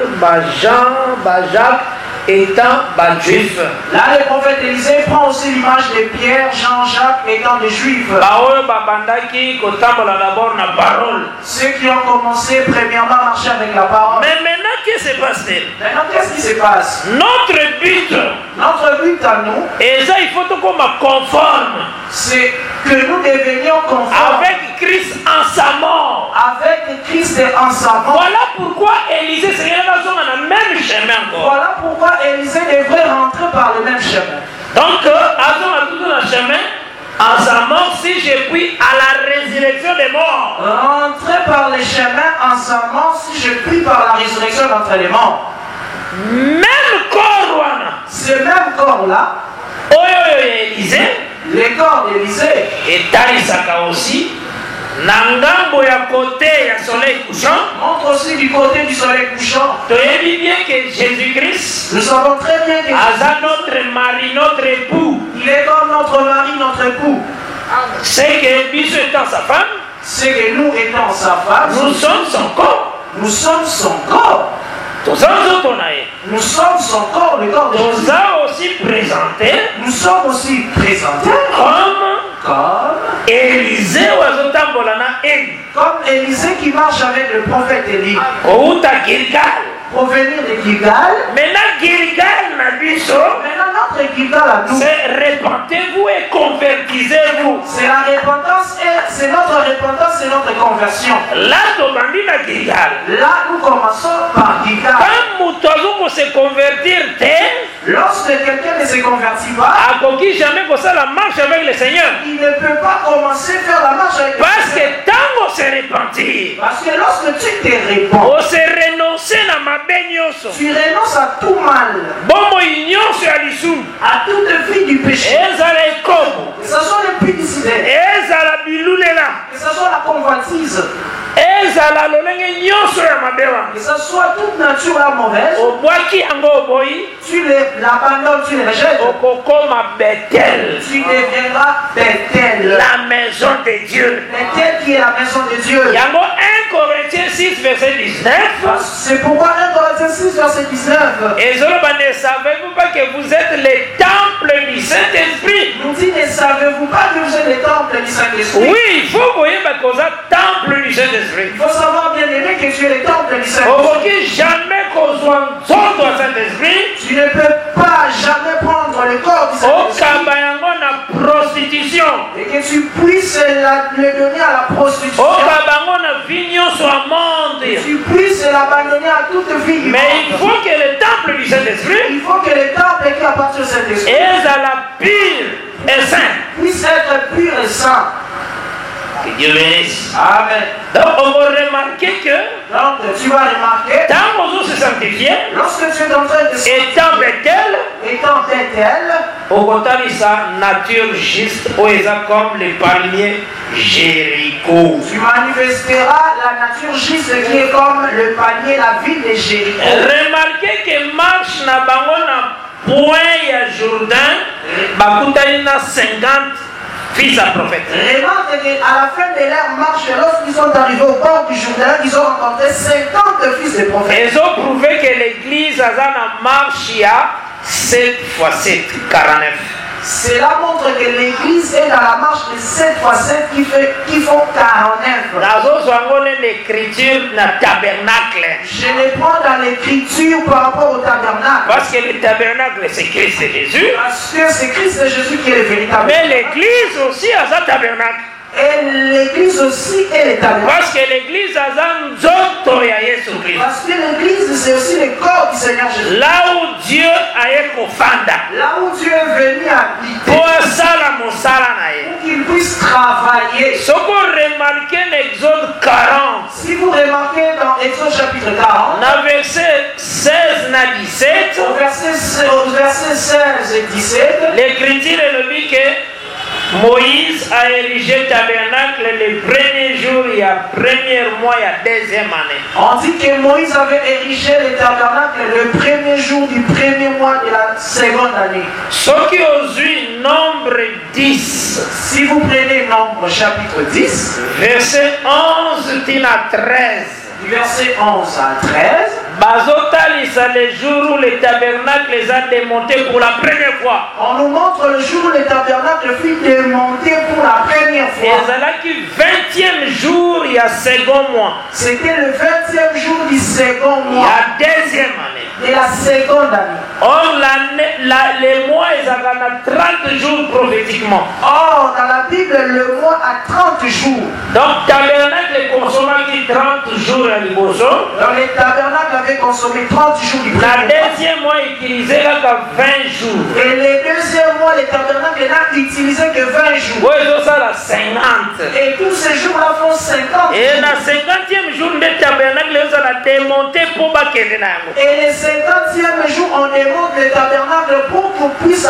Jean, Jacques, étant juif. là, le prophète Élisée prend aussi l'image de Pierre, Jean-Jacques étant des juifs. Babandaki, kotambola d'abord na parole. Ceux qui ont commencé premièrement à marcher avec la parole. Mais maintenant, qu'est-ce qui se passe-t-il? Maintenant, qu'est-ce qui se passe? Notre but, Notre but à nous, et ça, il faut qu'on me conforme c'est que nous devenions conformes avec Christ en sa mort. avec Christ en sa mort. Voilà pourquoi Élisée, c'est dans le même chemin encore. Voilà pourquoi Élisée devrait rentrer par le même chemin. Donc, avant tout le chemin, en sa mort, si je puis à la résurrection des morts. Rentrer par le chemin en sa mort si je prie par la résurrection d'entre les morts. Même corps, Ce même corps-là, Élisée, les corps d'Élisée, et Tarisaka aussi, Nangambo ya côté ya soleil couchant, montre aussi du côté du soleil couchant. tu as dit bien que Jésus-Christ, Nous savons très bien que Aza notre mari, notre époux, il est comme notre mari, notre époux. c'est que Biso étant sa femme, C'est que nous étant sa femme, nous sommes son corps. nous sommes son corps. Nous sommes son corps, le corps de Jésus. Nous avons aussi présenté Nous sommes aussi présentés comme Élisée ou Azotambolana Élie. comme Élisée qui marche avec le prophète Élie. Outa Gilgal. Pour venir de Gilgal. Maintenant Gilgal n'a biso. Maintenant notre Gilgal à nous. C'est repentez-vous et convertissez-vous. C'est la repentance et c'est notre repentance, c'est notre conversion. Là, Tobandi na Gilgal. Là, nous commençons par Gilgal. Quand Moutazou se convertir, lorsque quelqu'un ne se convertit pas, a conquis jamais pour ça la marche avec le Seigneur. il ne peut pas commencer à faire la marche avec le Parce Seigneur. que tant on se repentit, Parce que lorsque tu te répands, on se renoncer na mabenyoso. tu renonces à tout mal, Bomo inyonso ya lisumu. à toute vie du péché. Ezala ekomo. Que ce soit le publicitaire, Ezala bilulela. que ce soit la convoitise, Ezala lolenge nyonso ya mabewa. que ce soit toute nature la mauvaise, Obwaki yango oboyi. tu l'abandonnes, tu les rejettes. Okokoma Bethel. Tu deviendras Bethel. La maison de Dieu. Bethel qui est la maison de Dieu. Yango 1 Corinthiens 6 verset 19. C'est pourquoi 1 Corinthiens 6 verset 19. Et Zoloba, ne savez-vous pas que vous êtes les temples du Saint-Esprit? Nous dit, ne savez-vous pas que vous êtes les temples du Saint-Esprit? Oui, il faut voyez que temple du Saint-Esprit. Il faut savoir bien aimé que tu es les temples du On Saint-Esprit. ne jamais qu'on soit en au Saint-Esprit. Tu ne peux pas jamais prendre le corps du Au Saint-Esprit Kabayango na prostitution. et que tu puisses le donner à la prostitution. Au Kabango na vignon soit monde. Tu puisses l'abandonner à toute vie du Mais il monde. faut que le temple du Saint-Esprit Il faut que les temples qui appartiennent au Saint-Esprit est à la pure et saint. puissent être purs et saints. Que Dieu bénisse. Amen. Donc on va remarquer que Donc tu vas remarquer, tant qu'on se sanctifier, lorsque tu es en train de étant Bethel, étant Bethel, sa nature juste ou comme les palmiers Jéricho. Tu manifesteras la nature juste qui est comme le palmier, la ville de Jéricho. Remarquez que marche na bango na point ya Jourdain, bakutani na 50 fils à prophète. Remarque qu'à la fin de leur marche, lorsqu'ils sont arrivés au bord du Jourdain, ils ont rencontré 50 fils de prophètes. Ils ont prouvé que l'église a na marche ya 7 x 7, 49. Cela montre que l'église est dans la marche de 7 x 7 qui font 49. L'écriture na tabernacle. Je les prends dans l'écriture par rapport au tabernacle. Parce que le tabernacle c'est Christ et Jésus. Parce que c'est Christ et Jésus qui est le véritable. Mais l'église aussi a sa tabernacle. Et l'église aussi est le tabernacle. Parce que l'église a sa nzoto ya Yesu Christ. Parce que l'église c'est aussi le corps du Seigneur Jésus. Là où Dieu a kofanda. Là où Dieu est venu habiter. Pour qu'il puisse travailler. Si vous remarquez l'Exode 40. Si vous remarquez dans Exode chapitre 40. Dans verset 16 à 17. Au verset 16 et 17. L'écriture est le dit que Moïse a érigé le tabernacle le premier jour, il y a premier mois, il y a deuxième année. On dit que Moïse avait érigé le tabernacle le premier jour du premier mois de la seconde année. Ce qui aujourd'hui nombre 10. Si vous prenez Nombre chapitre 10, verset 11 à 13. Du verset 11 à 13. Bazotalisa le jour où le tabernacle les a démontés pour la première fois. On nous montre le jour où le tabernacle fut démonté pour la première fois. Et c'est là qui 20e jour, il y a second mois. C'était le 20e jour du second mois. Il y a deuxième année. De la seconde année. Or, les mois, ils ont 30 jours prophétiquement. Or, dans la Bible, le mois a 30 jours. Donc, tabernacle consommait 30 jours à l'Iboso. Dans les tabernacles avait consommé 30 jours du premier mois. La deuxième mois utilisé là 20 jours. Et le deuxième mois, les tabernacles n'a utilisé que 20 jours. Oui, ça la 50. Et tous ces jours-là font 50. Et dans le 50e jour de tabernacle, ils ont démonté pour Bakene. Et le 50e jour, on démonte le tabernacle pour qu'on puisse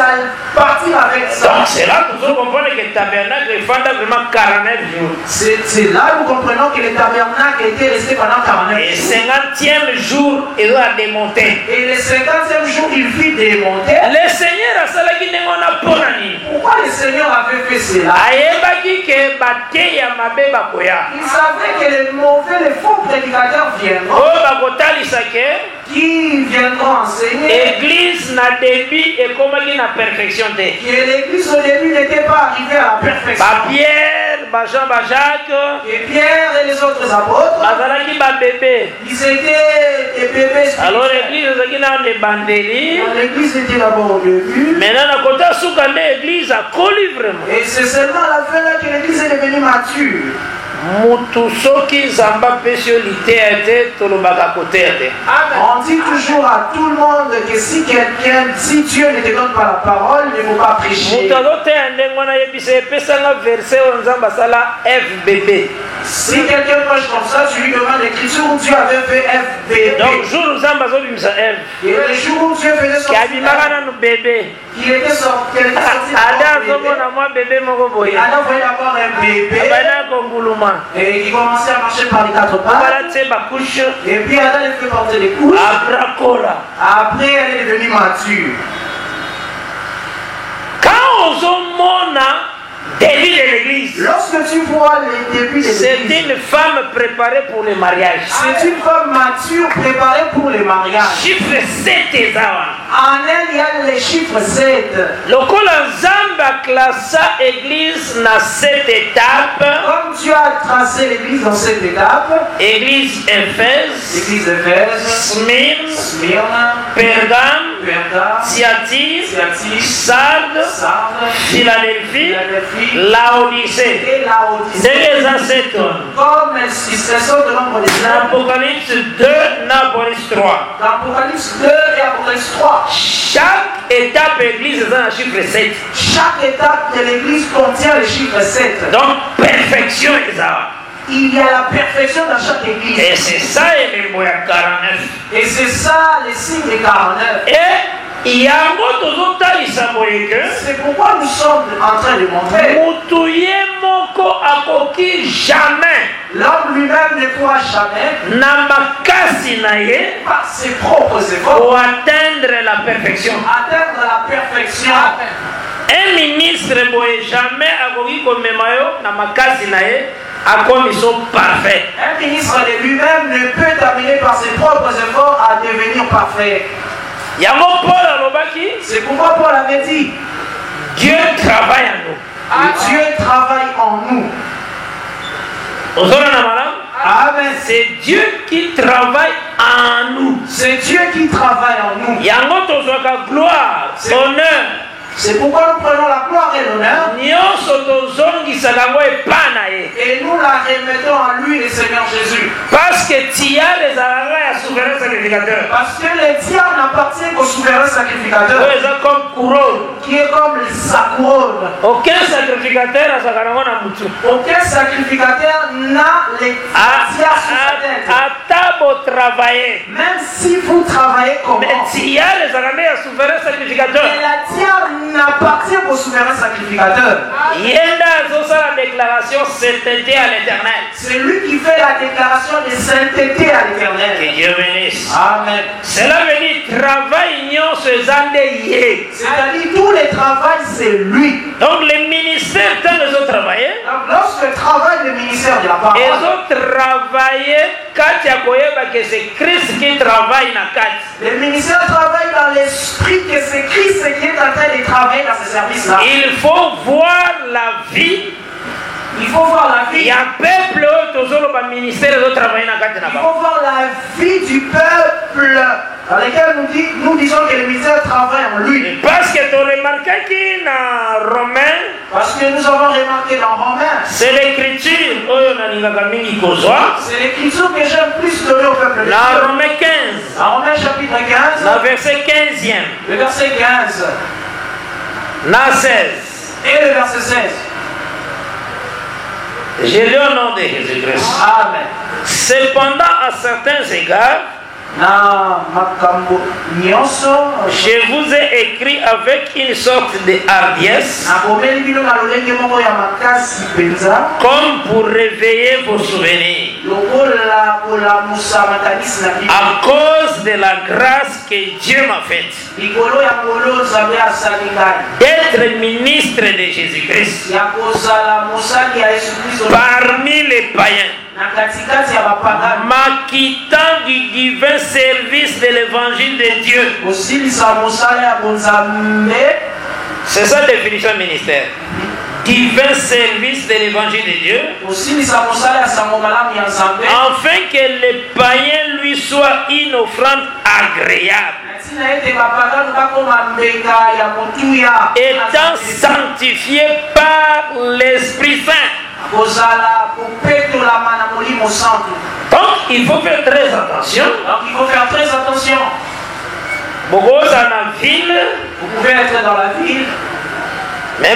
partir avec ça. Donc c'est là que vous comprenez que le tabernacle est vraiment 49 jours. C'est là que nous comprenons que le tabernacle était resté pendant 49 jours. Et le 50e jour, il a démonté. Et le 50e jour, il fut démonté. Le Seigneur a salaki n'engona ponani. Pourquoi le Seigneur avait fait cela? Ayebaki ke bateya mabe bakoya. Il savait que les mauvais, les faux prédicateurs viendront. Oh bakotalisa ke qui viendront enseigner. Église na début et comme il na perfection te. Que l'église au début n'était pas arrivée à la perfection. Pierre, Jean, Jacques. Et Pierre et les autres apôtres. Bazalaki ba bébé. Ils étaient des bébés. Alors l'église ezaki na des bandeli. L'église était d'abord au début. Maintenant na kota suka nde église a coli vraiment. Et c'est seulement à la fin là que l'église est devenue mature. Mutu soki zamba pesio lite te tolobaka kote te. On dit toujours à tout le monde que si quelqu'un, si Dieu ne te donne pas la parole, il ne faut pas prêcher. Mutu azote ndengwana yebise pesanga verset onzamba sala FBB. Si quelqu'un prêche comme ça, tu lui demandes l'écriture où Dieu avait fait FBB. Donc jour nzamba zobimisa F. Et le jour où Dieu faisait son kabimaka nu bébé. Il était sorti. Adam zomona moi bébé moko boye. Adam voulait avoir un bébé. Abana konguluma. Et il commençait à marcher par les quatre pattes. Et puis Adam il fait porter les couches. Après elle est devenue mature. Quand on a début de l'église, lorsque tu vois les débuts de l'église, c'est une femme préparée pour le mariage. C'est une femme mature préparée pour le mariage. Chiffre 7 en elle il y a les chiffres 7. Le Nzamba classa église dans 7 étapes. Comme Dieu a tracé l'église dans 7 étapes. Église Éphèse, l'église Éphèse, Smyrne, Pergame, Thyatire, Sardes, Philadelphie, Laodicée. Des ancêtres. Comme ils sont de nombre des Apocalypse 2, Apocalypse 3. Apocalypse 2 et Apocalypse 3. Chaque étape église est dans le chiffre 7. Chaque étape de l'église contient le chiffre 7. Donc, perfection est ça. Il y a la perfection dans chaque église. Et c'est ça, et c'est 49. Et c'est ça, les signes des 49. Et C'est pourquoi nous sommes en train de montrer. L'homme lui-même ne pourra jamais, par ses propres efforts, pour atteindre la perfection. Un ministre ne peut jamais parfait. Un ministre de lui-même ne peut terminer par ses propres efforts à devenir parfait. C'est pourquoi Paul avait dit, Dieu travaille en nous. Dieu travaille en nous. Amen. C'est Dieu qui travaille en nous. C'est Dieu qui travaille en nous. Gloire, honneur. C'est pourquoi nous prenons la gloire et l'honneur. Et nous la remettons à lui, le Seigneur Jésus. Parce que Tia les souverain sacrificateur. Parce que le diable n'appartient qu'au souverain sacrificateur. Qui est comme sa couronne. Aucun sacrificateur n'a les tiers sur sa tête. Même si vous travaillez comment. Mais la diable n'appartient qu'au souverain sacrificateur. C'est lui qui fait la déclaration de sainteté à l'Éternel. Que Dieu bénisse. Amen. Cela veut dire travail c'est-à-dire tout le travail c'est lui. Donc les ministères quand ils ont travaillé. Donc lorsque travaille le ministère de la parole. Ils ont travaillé que c'est Christ qui travaille dans Kat. Le ministère travaille dans l'esprit que c'est Christ qui est en train de travailler dans ce service-là. Il faut voir la vie. Il faut voir la vie. Il y a un peuple ministère de travailler dans Kat. Il faut voir la vie du peuple dans lequel nous disons que le ministère travaille en lui. Parce que tu as remarqué qu'il dans Romains. Parce que nous avons remarqué dans Romains. C'est l'écriture. C'est l'écriture que j'aime plus donner au peuple de Dieu. Dans Romains 15. Dans Romains chapitre 15. Dans verset 15e. Le verset 15. Dans 16. Et le verset 16. Je lis au nom de Jésus-Christ. Amen. Cependant, à certains égards, je vous ai écrit avec une sorte de hardiesse, comme pour réveiller vos souvenirs, à cause de la grâce que Dieu m'a faite d'être ministre de Jésus-Christ parmi les païens, m'acquittant du divin service de l'évangile de Dieu. C'est ça la définition du ministère. Divin service de l'évangile de Dieu, afin que les païens lui soient une offrande agréable, étant sanctifiés par l'Esprit Saint. Donc il faut faire très attention. Beaucoup dans la ville. Vous pouvez être dans la ville. Mais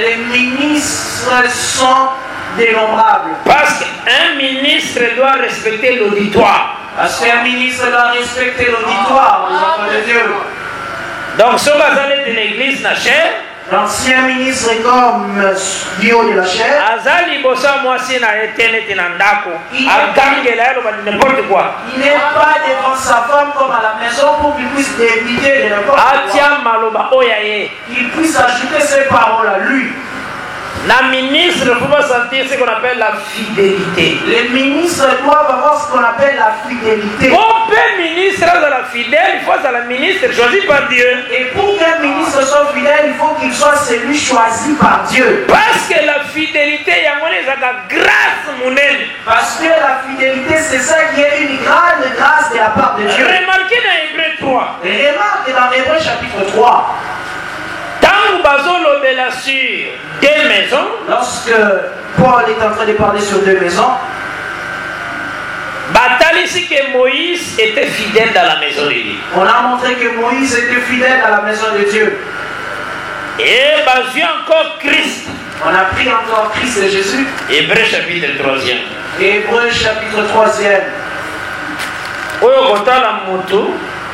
les ministres sont dénombrables. Parce qu'un ministre doit respecter l'auditoire. Parce qu'un ministre doit respecter l'auditoire, les enfants de Dieu. Donc si vous allez de l'église na chair, l'ancien ministre est comme du haut de la chair. Il n'est pas devant sa femme comme à la maison pour qu'il puisse éviter de n'importe quoi. Qu'il puisse ajouter ses paroles à lui. La ministre doit sentir ce qu'on appelle la fidélité. Les ministres doivent avoir ce qu'on appelle la fidélité. Pour qu'un ministre soit la fidèle, il faut que la ministre choisi par Dieu. Et pour qu'un ministre soit fidèle, il faut qu'il soit celui choisi par Dieu. Parce que la fidélité, il y a grâce. Parce que la fidélité, c'est ça qui est une grande grâce de la part de Dieu. Remarquez dans Hébreu 3. Remarquez dans Hébreu chapitre 3. Sur deux maisons. Lorsque Paul est en train de parler sur deux maisons, ici que Moïse était fidèle dans la maison de Dieu. On a montré que Moïse était fidèle à la maison de Dieu. Et encore Christ. On a pris encore Christ et Jésus. Hébreu chapitre 3e. Hébreu chapitre 3e.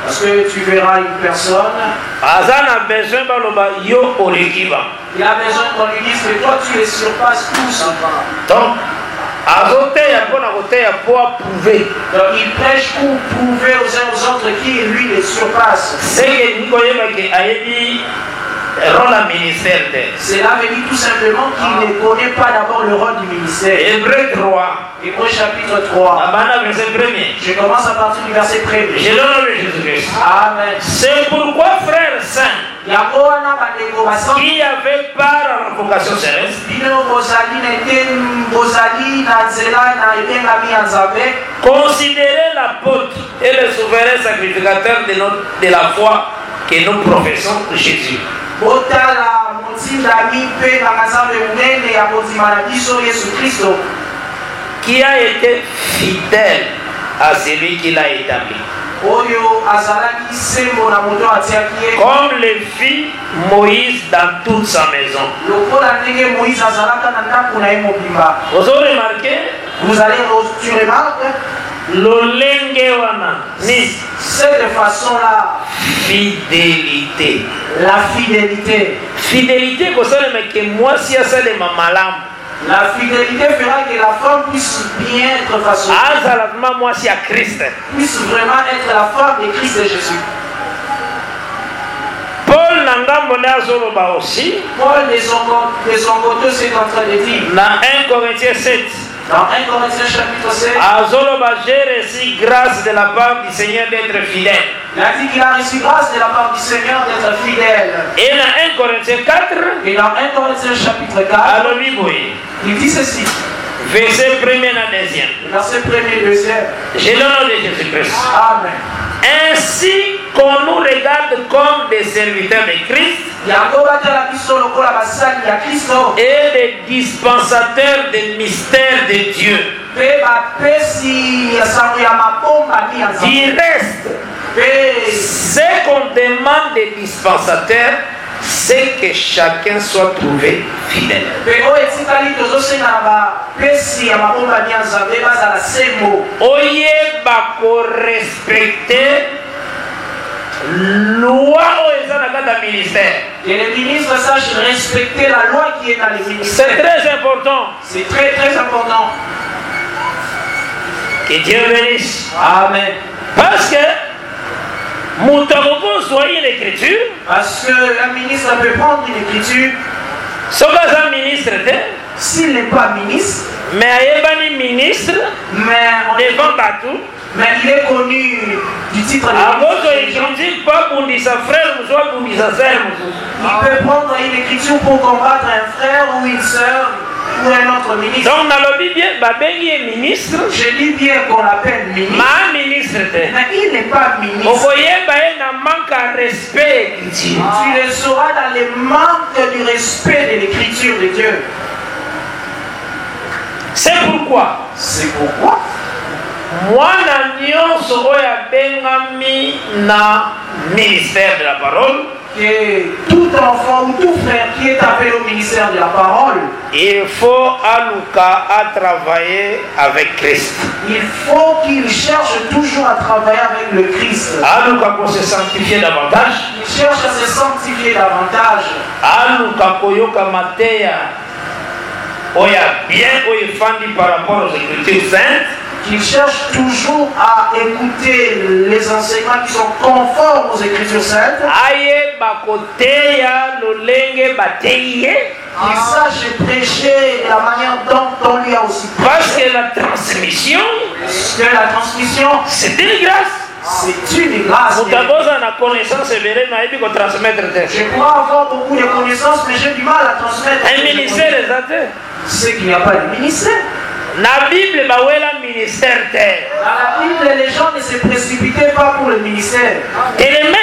Parce que tu verras une personne. Il a besoin qu'on lui dise que toi tu les surpasses tous. Donc, il prêche pour prouver aux uns aux autres qui lui les surpasse. Cela veut dire tout simplement qu'il ne connaît pas d'abord le rôle du ministère. Hébreux 3. Hébreux chapitre 3. Je commence à partir du verset 1. Amen. C'est pourquoi, frères saints, qui avait part à la vocation céleste, considérez l'apôtre et le souverain sacrificateur de la foi que nous professons Jésus. Qui a été fidèle à celui qui l'a établi. Comme le fit Moïse dans toute sa maison. Vous avez remarqué? Tu remarques? Cette façon-là, fidélité. La fidélité. Fidélité, que moi, si ça de ma malam. La fidélité fera que la femme puisse bien être façonnée. Moi, si à Christ. Puisse vraiment être la femme de Christ et Jésus. Paul Nangam aussi. Paul de son côté c'est en train de dire. Dans 1 Corinthiens 7. Dans 1 Corinthiens chapitre 7. J'ai reçu grâce de la part du Seigneur d'être fidèle. Il a dit qu'il a reçu grâce de la part du Seigneur d'être fidèle. Et dans 1 Corinthiens 4. Et dans 1 Corinthiens chapitre 4. Il dit ceci. Verset 1 et 2. Verset 1 et 2. J'ai le nom de Jésus-Christ. Amen. Ainsi qu'on nous regarde comme des serviteurs de Christ et des dispensateurs des mystères de Dieu. Du reste, ce qu'on demande des dispensateurs, c'est que chacun soit trouvé fidèle. Oye bako respecter loi au ministère. Que les ministres sachent respecter la loi qui est dans les ministères. C'est très important. C'est très très important. Que Dieu bénisse. Amen. Parce que l'écriture. Parce que un ministre peut prendre une écriture. S'il n'est pas ministre, mais ministre, devant Batou, mais il est connu du titre de ministre. Il peut prendre une écriture pour combattre un frère ou une soeur ou un autre ministre. Donc, ministre. Je dis bien qu'on l'appelle ministre. Mais il n'est pas ministre. Manque à respect. Tu le sauras dans le manque du respect de l'écriture de Dieu. C'est pourquoi. Moi, na ministère de la parole. Et tout enfant ou tout frère qui est appelé au ministère de la parole, il faut à travailler avec Christ. Il faut qu'il cherche toujours à travailler avec le Christ. Pour se sanctifier davantage. Il cherche à se sanctifier davantage. Bien par rapport aux Écritures saintes. Qu'il cherche toujours à écouter les enseignements qui sont conformes aux Écritures saintes. Qu'il sache prêcher de la manière dont on lui a aussi prêché. Parce que la transmission, c'est une grâce. C'est une grâce. Je crois avoir beaucoup de connaissances, mais j'ai du mal à transmettre. Un ministère est atteint. C'est qu'il n'y a pas de ministère. Dans la Bible, ministère. Dans la Bible, les gens ne se précipitaient pas pour le ministère. Et les mains,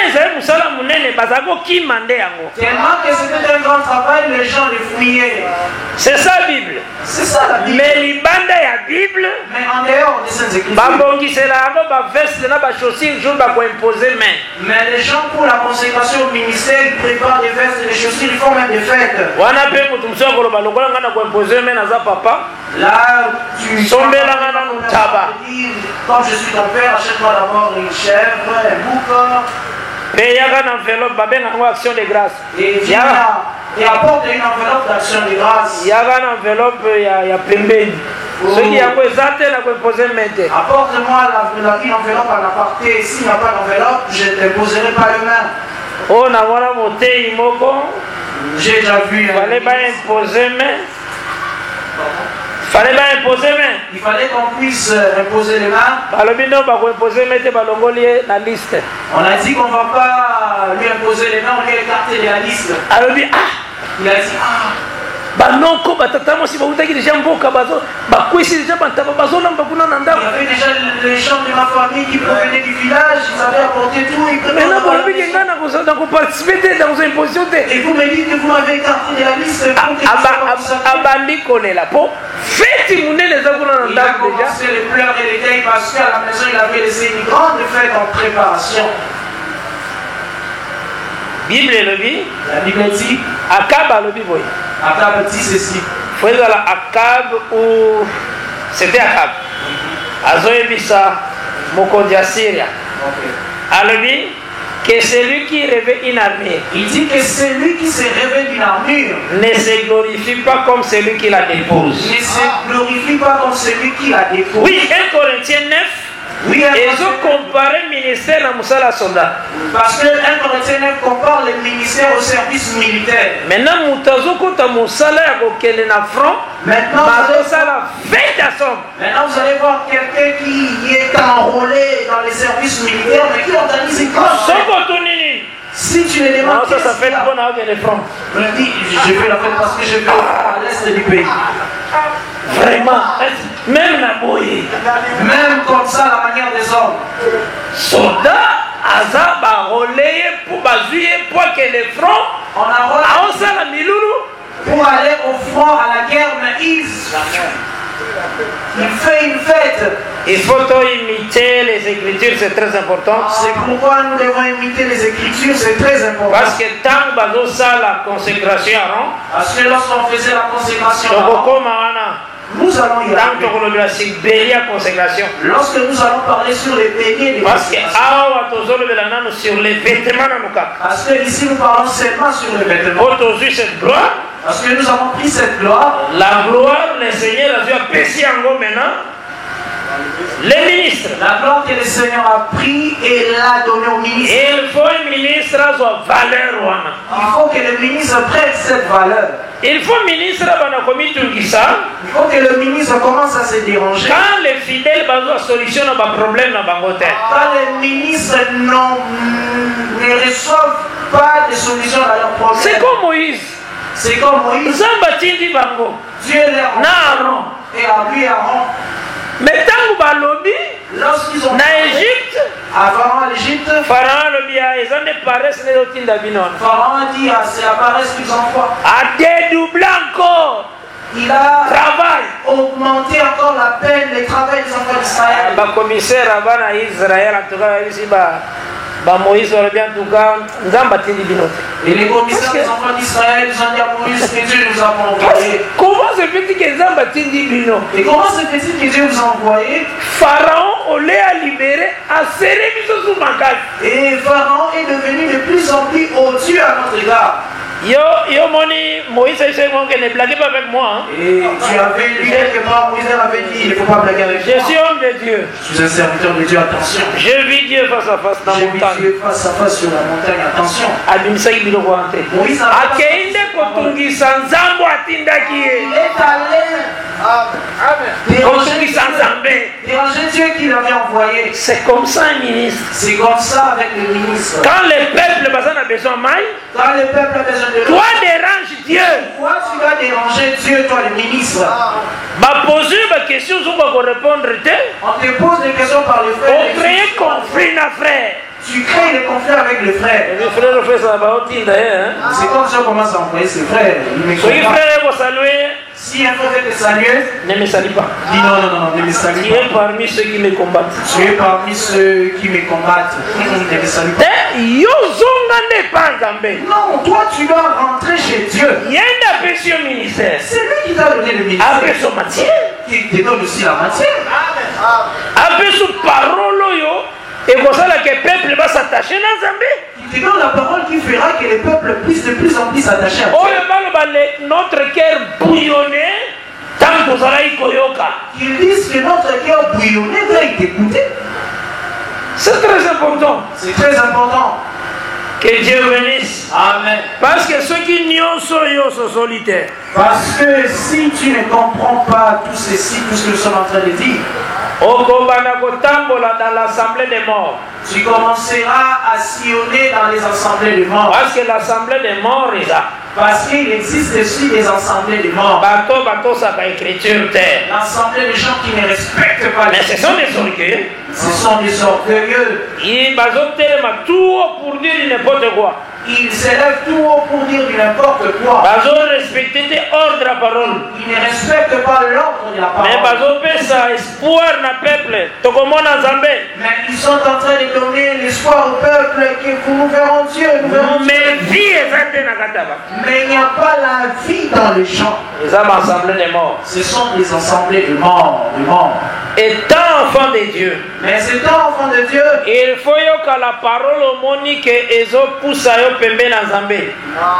Tellement que c'était un grand travail, même les gens les fouillaient. C'est ça la Bible. C'est ça la Bible. Mais l'ibanda ya Bible, Mais en dehors de ces écritures, babongisela yango ba veste na ba chaussures jour ba ko imposer main. mais les gens pour la consécration au ministère, ils préparent des vestes et des chaussures, ils font même des fêtes. Wana pe mutu mso ko loba lokola ngana ko imposer main na za papa. Là, tu Sombela ngana mutaba. comme je suis ton père, achète-moi d'abord une chèvre, un bouc. Pe yaka na enveloppe ba benga ngo action de grâce. Et viens là, et apporte une enveloppe d'action de grâce. Yaka na enveloppe ya pembeni. Ce qui yango ezate na ko imposer main te. Apporte-moi une enveloppe à l'aparté. S'il n'y a pas d'enveloppe, je ne te poserai pas les mains. Oh na wana motei moko. J'ai déjà vu. Fallait pas imposer main. Fallait pas imposer main. Il fallait qu'on puisse imposer les mains. Balobi no ba ko imposer main te balongoli na liste. On a dit qu'on ne va pas lui imposer les mains, on lui a écarté de la liste. Alobi ah. Il a dit ah. Banoko batatamo si bautaki déjà mboka bazo bakwisi déjà bantaba bazolamba kuna na Il y ndako. avait déjà les gens de ma famille qui provenaient du village, ils avaient apporté tout. Maintenant balobi kenga na ko participer dans une imposition te. Et vous me dites que vous m'avez écarté de la liste. Abandi kolela po feti munene za kuna na Il a ndako déjà. commencé les pleurs et les deuils parce qu'à la maison il avait laissé une grande fête en préparation. Bible lobi. La Bible dit, Akab lobi boy. Akab dit ceci. Faut dire la Akab ou c'était Akab. Azoebisa mokonzi ya Syria. Alobi que celui qui revêt une armure. Il dit que celui qui se revêt d'une armure ne se glorifie pas comme celui qui la dépose. ne se glorifie pas comme celui qui la dépose. Oui, 1 Corinthiens 9. Oui, Ils ont comparé le ministère à Moussala soldat. parce que 1 Corinthiens 9 compare le ministère au service militaire. Maintenant, Moutazo kota Moussala ya kokende na front. Maintenant, Mazosala fait à somme. Maintenant, vous allez voir quelqu'un qui est enrôlé dans les services militaires, mais qui organise une grande fête. Soko tunini. Si tu les demandes, Non, ça fait bon avec les fronts. je dis, je fais la fête parce que je vais à l'est du pays. Vraiment, même la boye. Même comme ça, la manière des hommes. Soldat, Azaba, relayé pour bazuyer, pour que les fronts. On enrôle Aosala Miloulou. pour aller au front à la guerre, mais il fait une fête. Il faut imiter les Écritures, c'est très important. C'est pourquoi nous devons imiter les Écritures, c'est très important. Parce que tant que ça la consécration, Parce que lorsqu'on faisait la consécration, nous allons y arriver. Lorsque nous allons parler sur les beignets, parce que sur les vêtements, parce que ici nous parlons seulement sur les vêtements. Cette gloire, parce que nous avons pris cette gloire. La gloire, le Seigneur a péché en gros maintenant. Les ministres. La gloire que le Seigneur a pris et l'a donnée au ministre. Il faut un ministre soit valeur. Il faut que le ministre prenne cette valeur. Il faut ministre il faut que le ministre commence à se déranger. Quand les fidèles solutionnent un problème dans Bangote. Quand les ministres ne reçoivent pas de solution à leurs problèmes. C'est comme Moïse. C'est comme Moïse. Dieu leur et à lui Aaron. Mais tant que lorsqu'ils ont en Égypte, avant l'Égypte, Pharaon a dit c'est la paresse qu'ils envoient. A dédoublé encore. Il a augmenté encore la peine, le travail des enfants d'Israël. Le commissaire avant Israël, en tout cas, ici, Moïse aurait bien tout cas, et les commissaires des enfants d'Israël, ils ont dit à Moïse que Dieu nous a envoyé. Comment se fait-il que et comment se fait-il que Dieu vous a envoyé? Pharaon, au lieu à libérer, a serré sous et Pharaon est devenu de plus en plus odieux à notre égard. Yo moni Moïse ne blaguez pas avec moi. Hein? Et tu avais lu quelque part, Moïse avait dit il ne faut pas blaguer avec moi. Je suis homme de Dieu. Je suis un serviteur de Dieu, attention. Je vis Dieu face à face dans la montagne. Je vis Dieu face à face sur la montagne, attention. Moïse il est allé déranger Dieu qui l'avait envoyé. C'est comme ça un ministre. C'est comme ça avec le ministre. Quand le peuple a besoin de maille, quand le peuple a besoin de toi dérange Dieu. Pourquoi tu vas déranger Dieu, toi le ministre? Poser ma question, on va répondre. On te pose des questions par le fait. On crée conflit, frère. tu crées des conflits avec les frères. Les frères fait ça va au tinda hein. C'est comme ça qu'on commence à envoyer ses frères. Il me So les comprend. frères vont saluer, Si un frère veut te saluer, ne me salue pas. dis non, non, non, ne me salue Tu es pas. parmi ceux qui me combattent. Tu es parmi ceux qui me combattent. Ne me salue pas. Yo zonga ne pas Nzambe. Non, toi tu dois rentrer chez Dieu. Yenda pesi au ministère. C'est lui qui t'a donné le ministère. Après son matière. Qui te donne aussi la matière. Après son parole yo. Et comme ça que le peuple va s'attacher à Nzambe. Il te donne la parole qui fera que le peuple puisse de plus en plus s'attacher à Dieu. Notre cœur bouillonné. Tant que ça koyoka. Qu'ils disent que notre cœur bouillonné doit être écouté. C'est très important. C'est très important. Que Dieu bénisse. Amen. Parce que ceux qui n'y sont solitaires. Parce que si tu ne comprends pas tout ceci, tout ce que nous sommes en train de dire, Dans l'assemblée des morts. tu commenceras à sillonner dans les assemblées de morts. Parce que l'assemblée des morts est là. Parce qu'il existe aussi des assemblées de morts. Bateau, ça va écriture terre. L'assemblée des gens qui ne respectent pas Mais les ce sont des orgueilleux. Ce sont des orgueilleux. Ils ont tout pour dire n'importe quoi. Ils s'élèvent tout haut pour dire du n'importe quoi. Ils ont respecté des ordres de la parole. Ils ne respectent pas l'ordre de la Mais parole. ils ont fait ça, espoir dans le peuple. Tout comme on Zambé. Mais ils sont en train de donner l'espoir au peuple que nous verrons Dieu, nous verrons Dieu. Mais vie est Nakataba. Mais il n'y a pas la vie dans les gens. Ils ont assemblée des morts. Ce sont des assemblées de morts, de morts. Étant enfant de Dieu, Mais étant enfant de Dieu, il faut que la parole au monique et pousse à pembe na Zambé.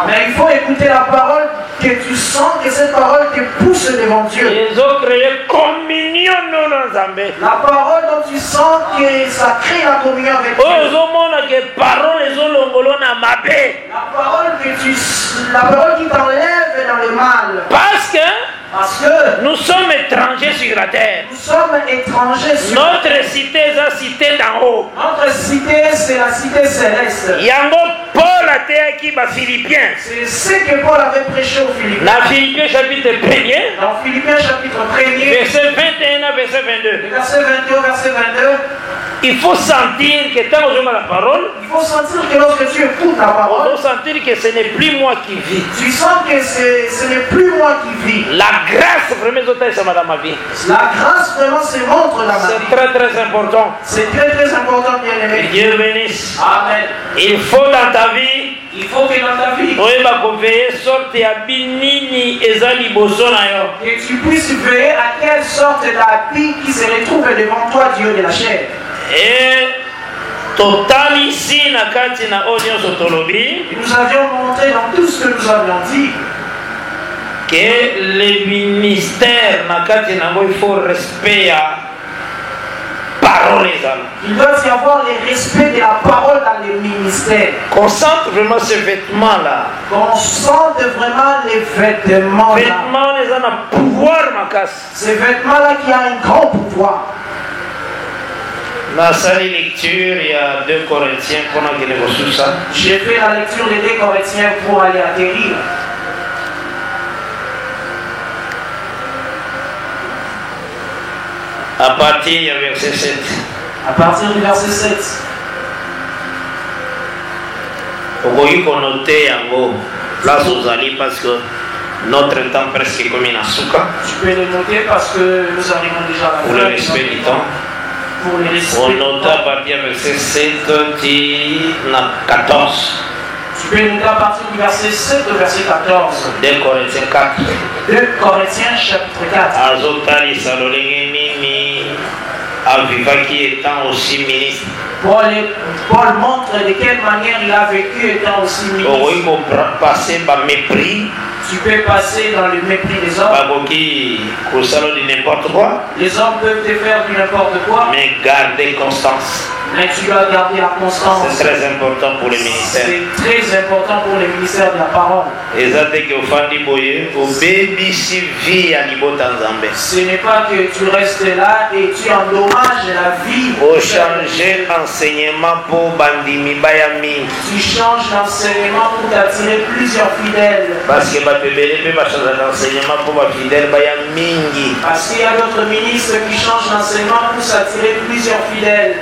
mais il faut écouter la parole, que tu sens que cette parole te pousse devant Dieu. Ils ont créé communion dans Zambé. La parole dont tu sens que ça crée la communion avec Dieu. Ils ont que parole ils ont longolo na mabé. La parole qui t'enlève dans le mal. Parce que nous sommes étrangers sur la terre. Nous sommes étrangers sur la terre. Notre cité est la cité d'en haut. Notre cité, c'est la cité céleste. Yango Paul a été qui va Philippiens. C'est ce que Paul avait prêché aux Philippiens. Dans Philippiens chapitre 1er. Dans Philippiens chapitre 1er. Verset 21 à verset 22. Verset 21 verset 22. Il faut sentir que quand on joue la parole, Il faut sentir que lorsque tu écoutes la on parole, doit sentir que ce n'est plus moi qui vis. tu sens que ce n'est plus moi qui vis. La grâce vraiment c'est dans ma vie. La grâce vraiment se montre dans ma vie. C'est très très important. C'est très très important, bien Que aimé. Dieu bénisse. Amen. Il faut dans ta vie, Il faut que dans ta vie, oui, veiller sorte ya binini ezali boso na yo. que tu puisses veiller à quelle sorte d'habit qui se retrouve devant toi, Dieu de la chair. Et total ici na kati na audience autolobi Et nous avions montré dans tout ce que nous avions dit que le ministère na kati na il faut respect à parole ezala. il doit y avoir le respect de la parole dans les ministères. Concentre vraiment ce vêtement là. Qu'on sente vraiment les vêtements là. Vêtements les a pouvoir makas. Ces vêtements là qui ont un grand pouvoir. Dans la salle lecture, il y a 2 Corinthiens qu'on a gagné sur ça. J'ai fait la lecture des 2 Corinthiens pour aller atterrir. À partir du verset 7. À partir du verset 7. Vous voyez qu'on notait yango place aux alliés parce que notre temps presque comme une asuka. Tu peux le noter parce que nous arrivons déjà à la Pour le respect du temps. Pour le respect On du note temps. à partir du verset 7 qui n'a 14. Tu peux noter à partir du verset 7 au verset 14. 2 Corinthiens 4. 2 Corinthiens chapitre 4. Azotali salolenge nini aviva qui étant aussi ministre. Paul montre de quelle manière il a vécu étant aussi ministre. Oui, pour passer par mépris. Tu peux passer dans le mépris des hommes. Baboki kusalo de n'importe quoi. Les hommes peuvent te faire du n'importe quoi. Mais garder constance. Mais tu dois garder la constance. C'est très important pour les ministères. C'est très important pour les ministères de la parole. Et ça c'est que au fandi boye au baby si vie à niveau Tanzambé. Ce n'est pas que tu restes là et tu endommages la vie. Au changer enseignement pour bandimi bayami. Tu changes l'enseignement pour t'attirer plusieurs fidèles. Parce que bapebele peut pas changer l'enseignement pour ma fidèle bayamingi. Parce qu'il y a d'autres ministres qui changent l'enseignement pour s'attirer plusieurs fidèles.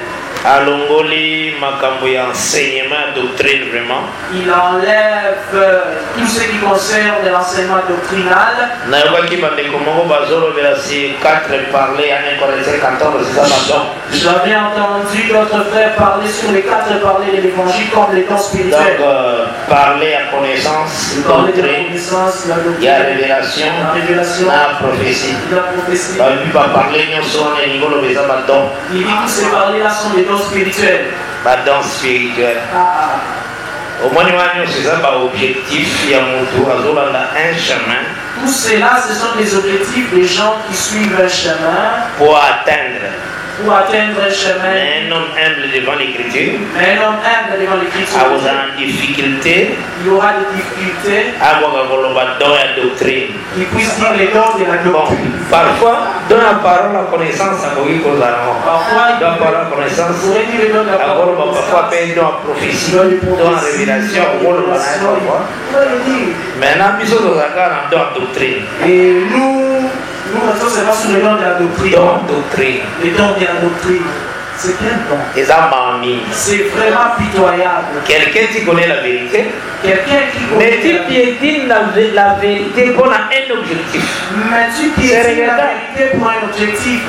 alongoli makambo ya enseignement doctrine vraiment. Il enlève tout ce qui concerne l'enseignement doctrinal. Nayokaki bandeko moko bazolobela si 4 parler à 1 Corinthiens 14 c'est ça pardon. J'avais entendu d'autres frères parler sur les 4 parler de l'évangile comme les dons spirituels. Donc parler à connaissance, doctrine, il y a révélation, la prophétie. Il va parler sur les niveaux de besoin maintenant. Il dit que ces parler là sont des dons spirituels. Dons spirituels. Au moins, c'est ça l'objectif. Il y a un chemin. Tout cela, ce sont des objectifs des gens qui suivent un chemin pour atteindre un chemin. Un homme humble devant l'écriture. Un homme humble devant l'écriture. Il y aura des difficultés. Il y aura des difficultés. Doctrine. Il puisse dire les dons de la doctrine. Parfois, dans la parole, la connaissance, parfois, dans la parole, la connaissance, parfois, dans la prophétie, dans la révélation, maintenant, dans la doctrine. Et nous restons seulement sur les dons de la doctrine. Les dons de la doctrine. C'est quel don? C'est vraiment pitoyable. Quelqu'un qui connaît la vérité. Quelqu'un qui connaît mais tu piétines la vérité pour un objectif. Mais tu piétines la vérité pour un objectif.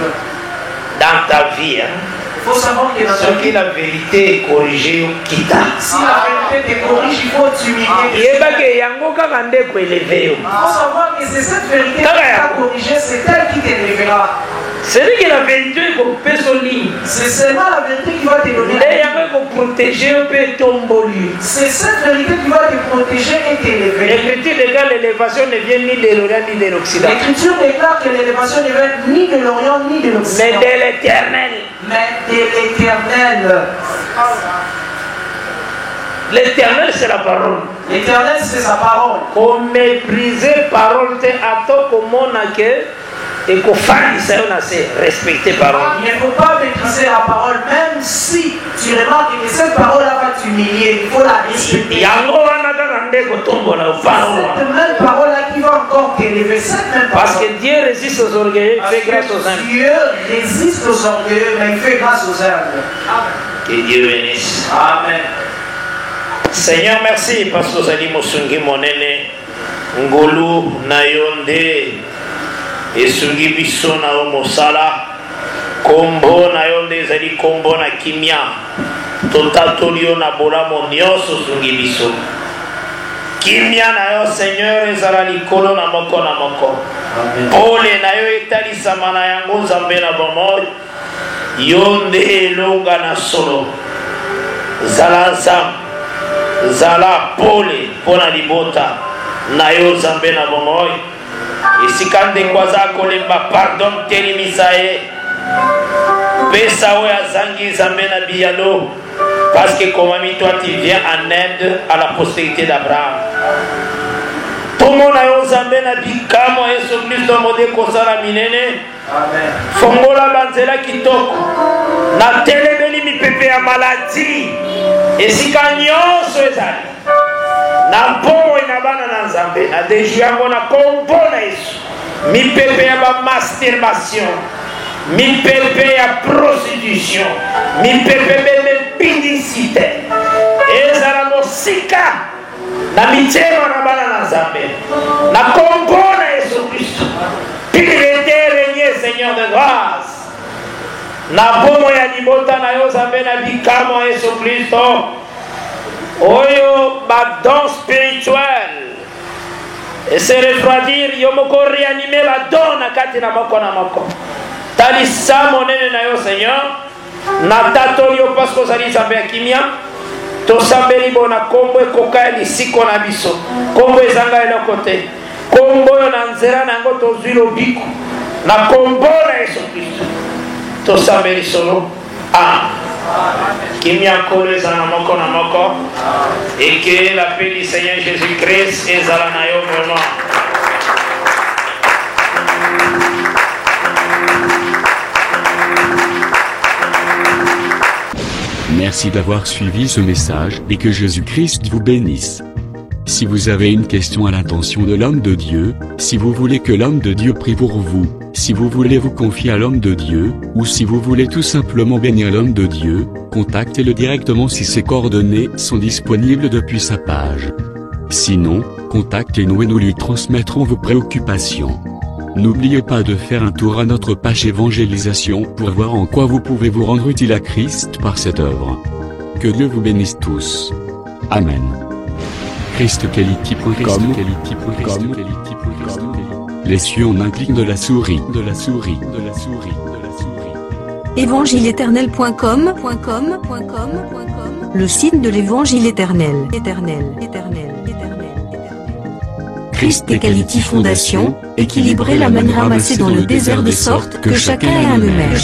Dans ta vie, il faut savoir que ce qui la vérité est corrigée ou quitta. Si la vérité te corrige, il faut t'humilier. Il faut savoir que c'est cette vérité qui t'a corrigé, c'est elle qui t'élèvera. C'est lui qui la vérité qu'on peut son lit. C'est seulement la vérité qui va te donner. Protéger un peu ton volume. C'est cette vérité qui va te protéger et t'élever. L'écriture déclare l'élévation ne vient ni de l'Orient ni de l'Occident. L'écriture déclare que l'élévation ne vient ni de l'Orient ni de l'Occident. Mais de l'Éternel. Mais de l'Éternel. L'Éternel, c'est la parole. L'Éternel, c'est sa parole. Qu'on méprise parole, te attend comme on a que. Et qu'on fasse respecter parole. Il ne faut pas mépriser la parole, même si tu remarques que cette parole-là va t'humilier, il faut la respecter. C'est cette même parole-là qui va encore t'élever. Parce que Dieu résiste aux orgueilleux, il fait grâce aux humbles. Dieu résiste aux orgueilleux, mais il fait grâce aux humbles. Que Dieu bénisse. Amen. Seigneur, merci parce que vous avez dit monene ngolu nayonde esungi biso na o mosala kombo nayonde ezali kombo na kimia totatoli yo na bolamo nyonso sungi biso kimia na yo Seigneur ezala likolo na moko na moko pole na yo etalisama na yango nzambe na bomoi yo nde elonga na solo zala nzambe zala pole pona libota na yo nzambe na bomoi esika ndeko aza kolemba pardon telimisa ye pesa oyo azangi nzambe na biyano parce que komami toi tu viens en aide à la postérité d'Abraham tomona yo nzambe na bikamo yesu kristo mode kosala minene fongola banzela kitoko na telemeli mipepe ya maladi esika nyonso ezali na mpomo na bana na nzambe na deju yango na kombo na yesu mipepe ya bamasturbation mipepe ya prostitution mipepe bemepindicite ezala mosika na mitema na bana na nzambe na kombo na yesu kristo pilete régner Seigneur de grâce na bomo ya libota na yo nzambe na bikamo yesu kristo oyo badon spirituel et se refroidir yo moko réanimer badon na kati na moko na moko talisa monene na yo Seigneur na tatoli yo parce que ozali nzambe ya kimia tosambeli bona kombo ekoka ya lisiko na biso kombo ezanga eloko te kombo oyo na nzela na yango tozwi lobiko na kombo na yesu kristo tosambeli solo kimia kolo ezala na moko na moko et que la paix du Seigneur Jésus-Christ ezala na yo vraiment. Merci d'avoir suivi ce message et que Jésus-Christ vous bénisse. Si vous avez une question à l'intention de l'homme de Dieu, si vous voulez que l'homme de Dieu prie pour vous, si vous voulez vous confier à l'homme de Dieu, ou si vous voulez tout simplement bénir l'homme de Dieu, contactez-le directement si ses coordonnées sont disponibles depuis sa page. Sinon, contactez-nous et nous lui transmettrons vos préoccupations. N'oubliez pas de faire un tour à notre page évangélisation pour voir en quoi vous pouvez vous rendre utile à Christ par cette œuvre. Que Dieu vous bénisse tous. Amen. ChristQuality.com. Les cieux en un clic de la souris. Évangile-éternel.com, le site de l'évangile éternel. Christ Equality Fondation, équilibrer la manne ramassée dans le désert de sorte que chacun ait un eumère.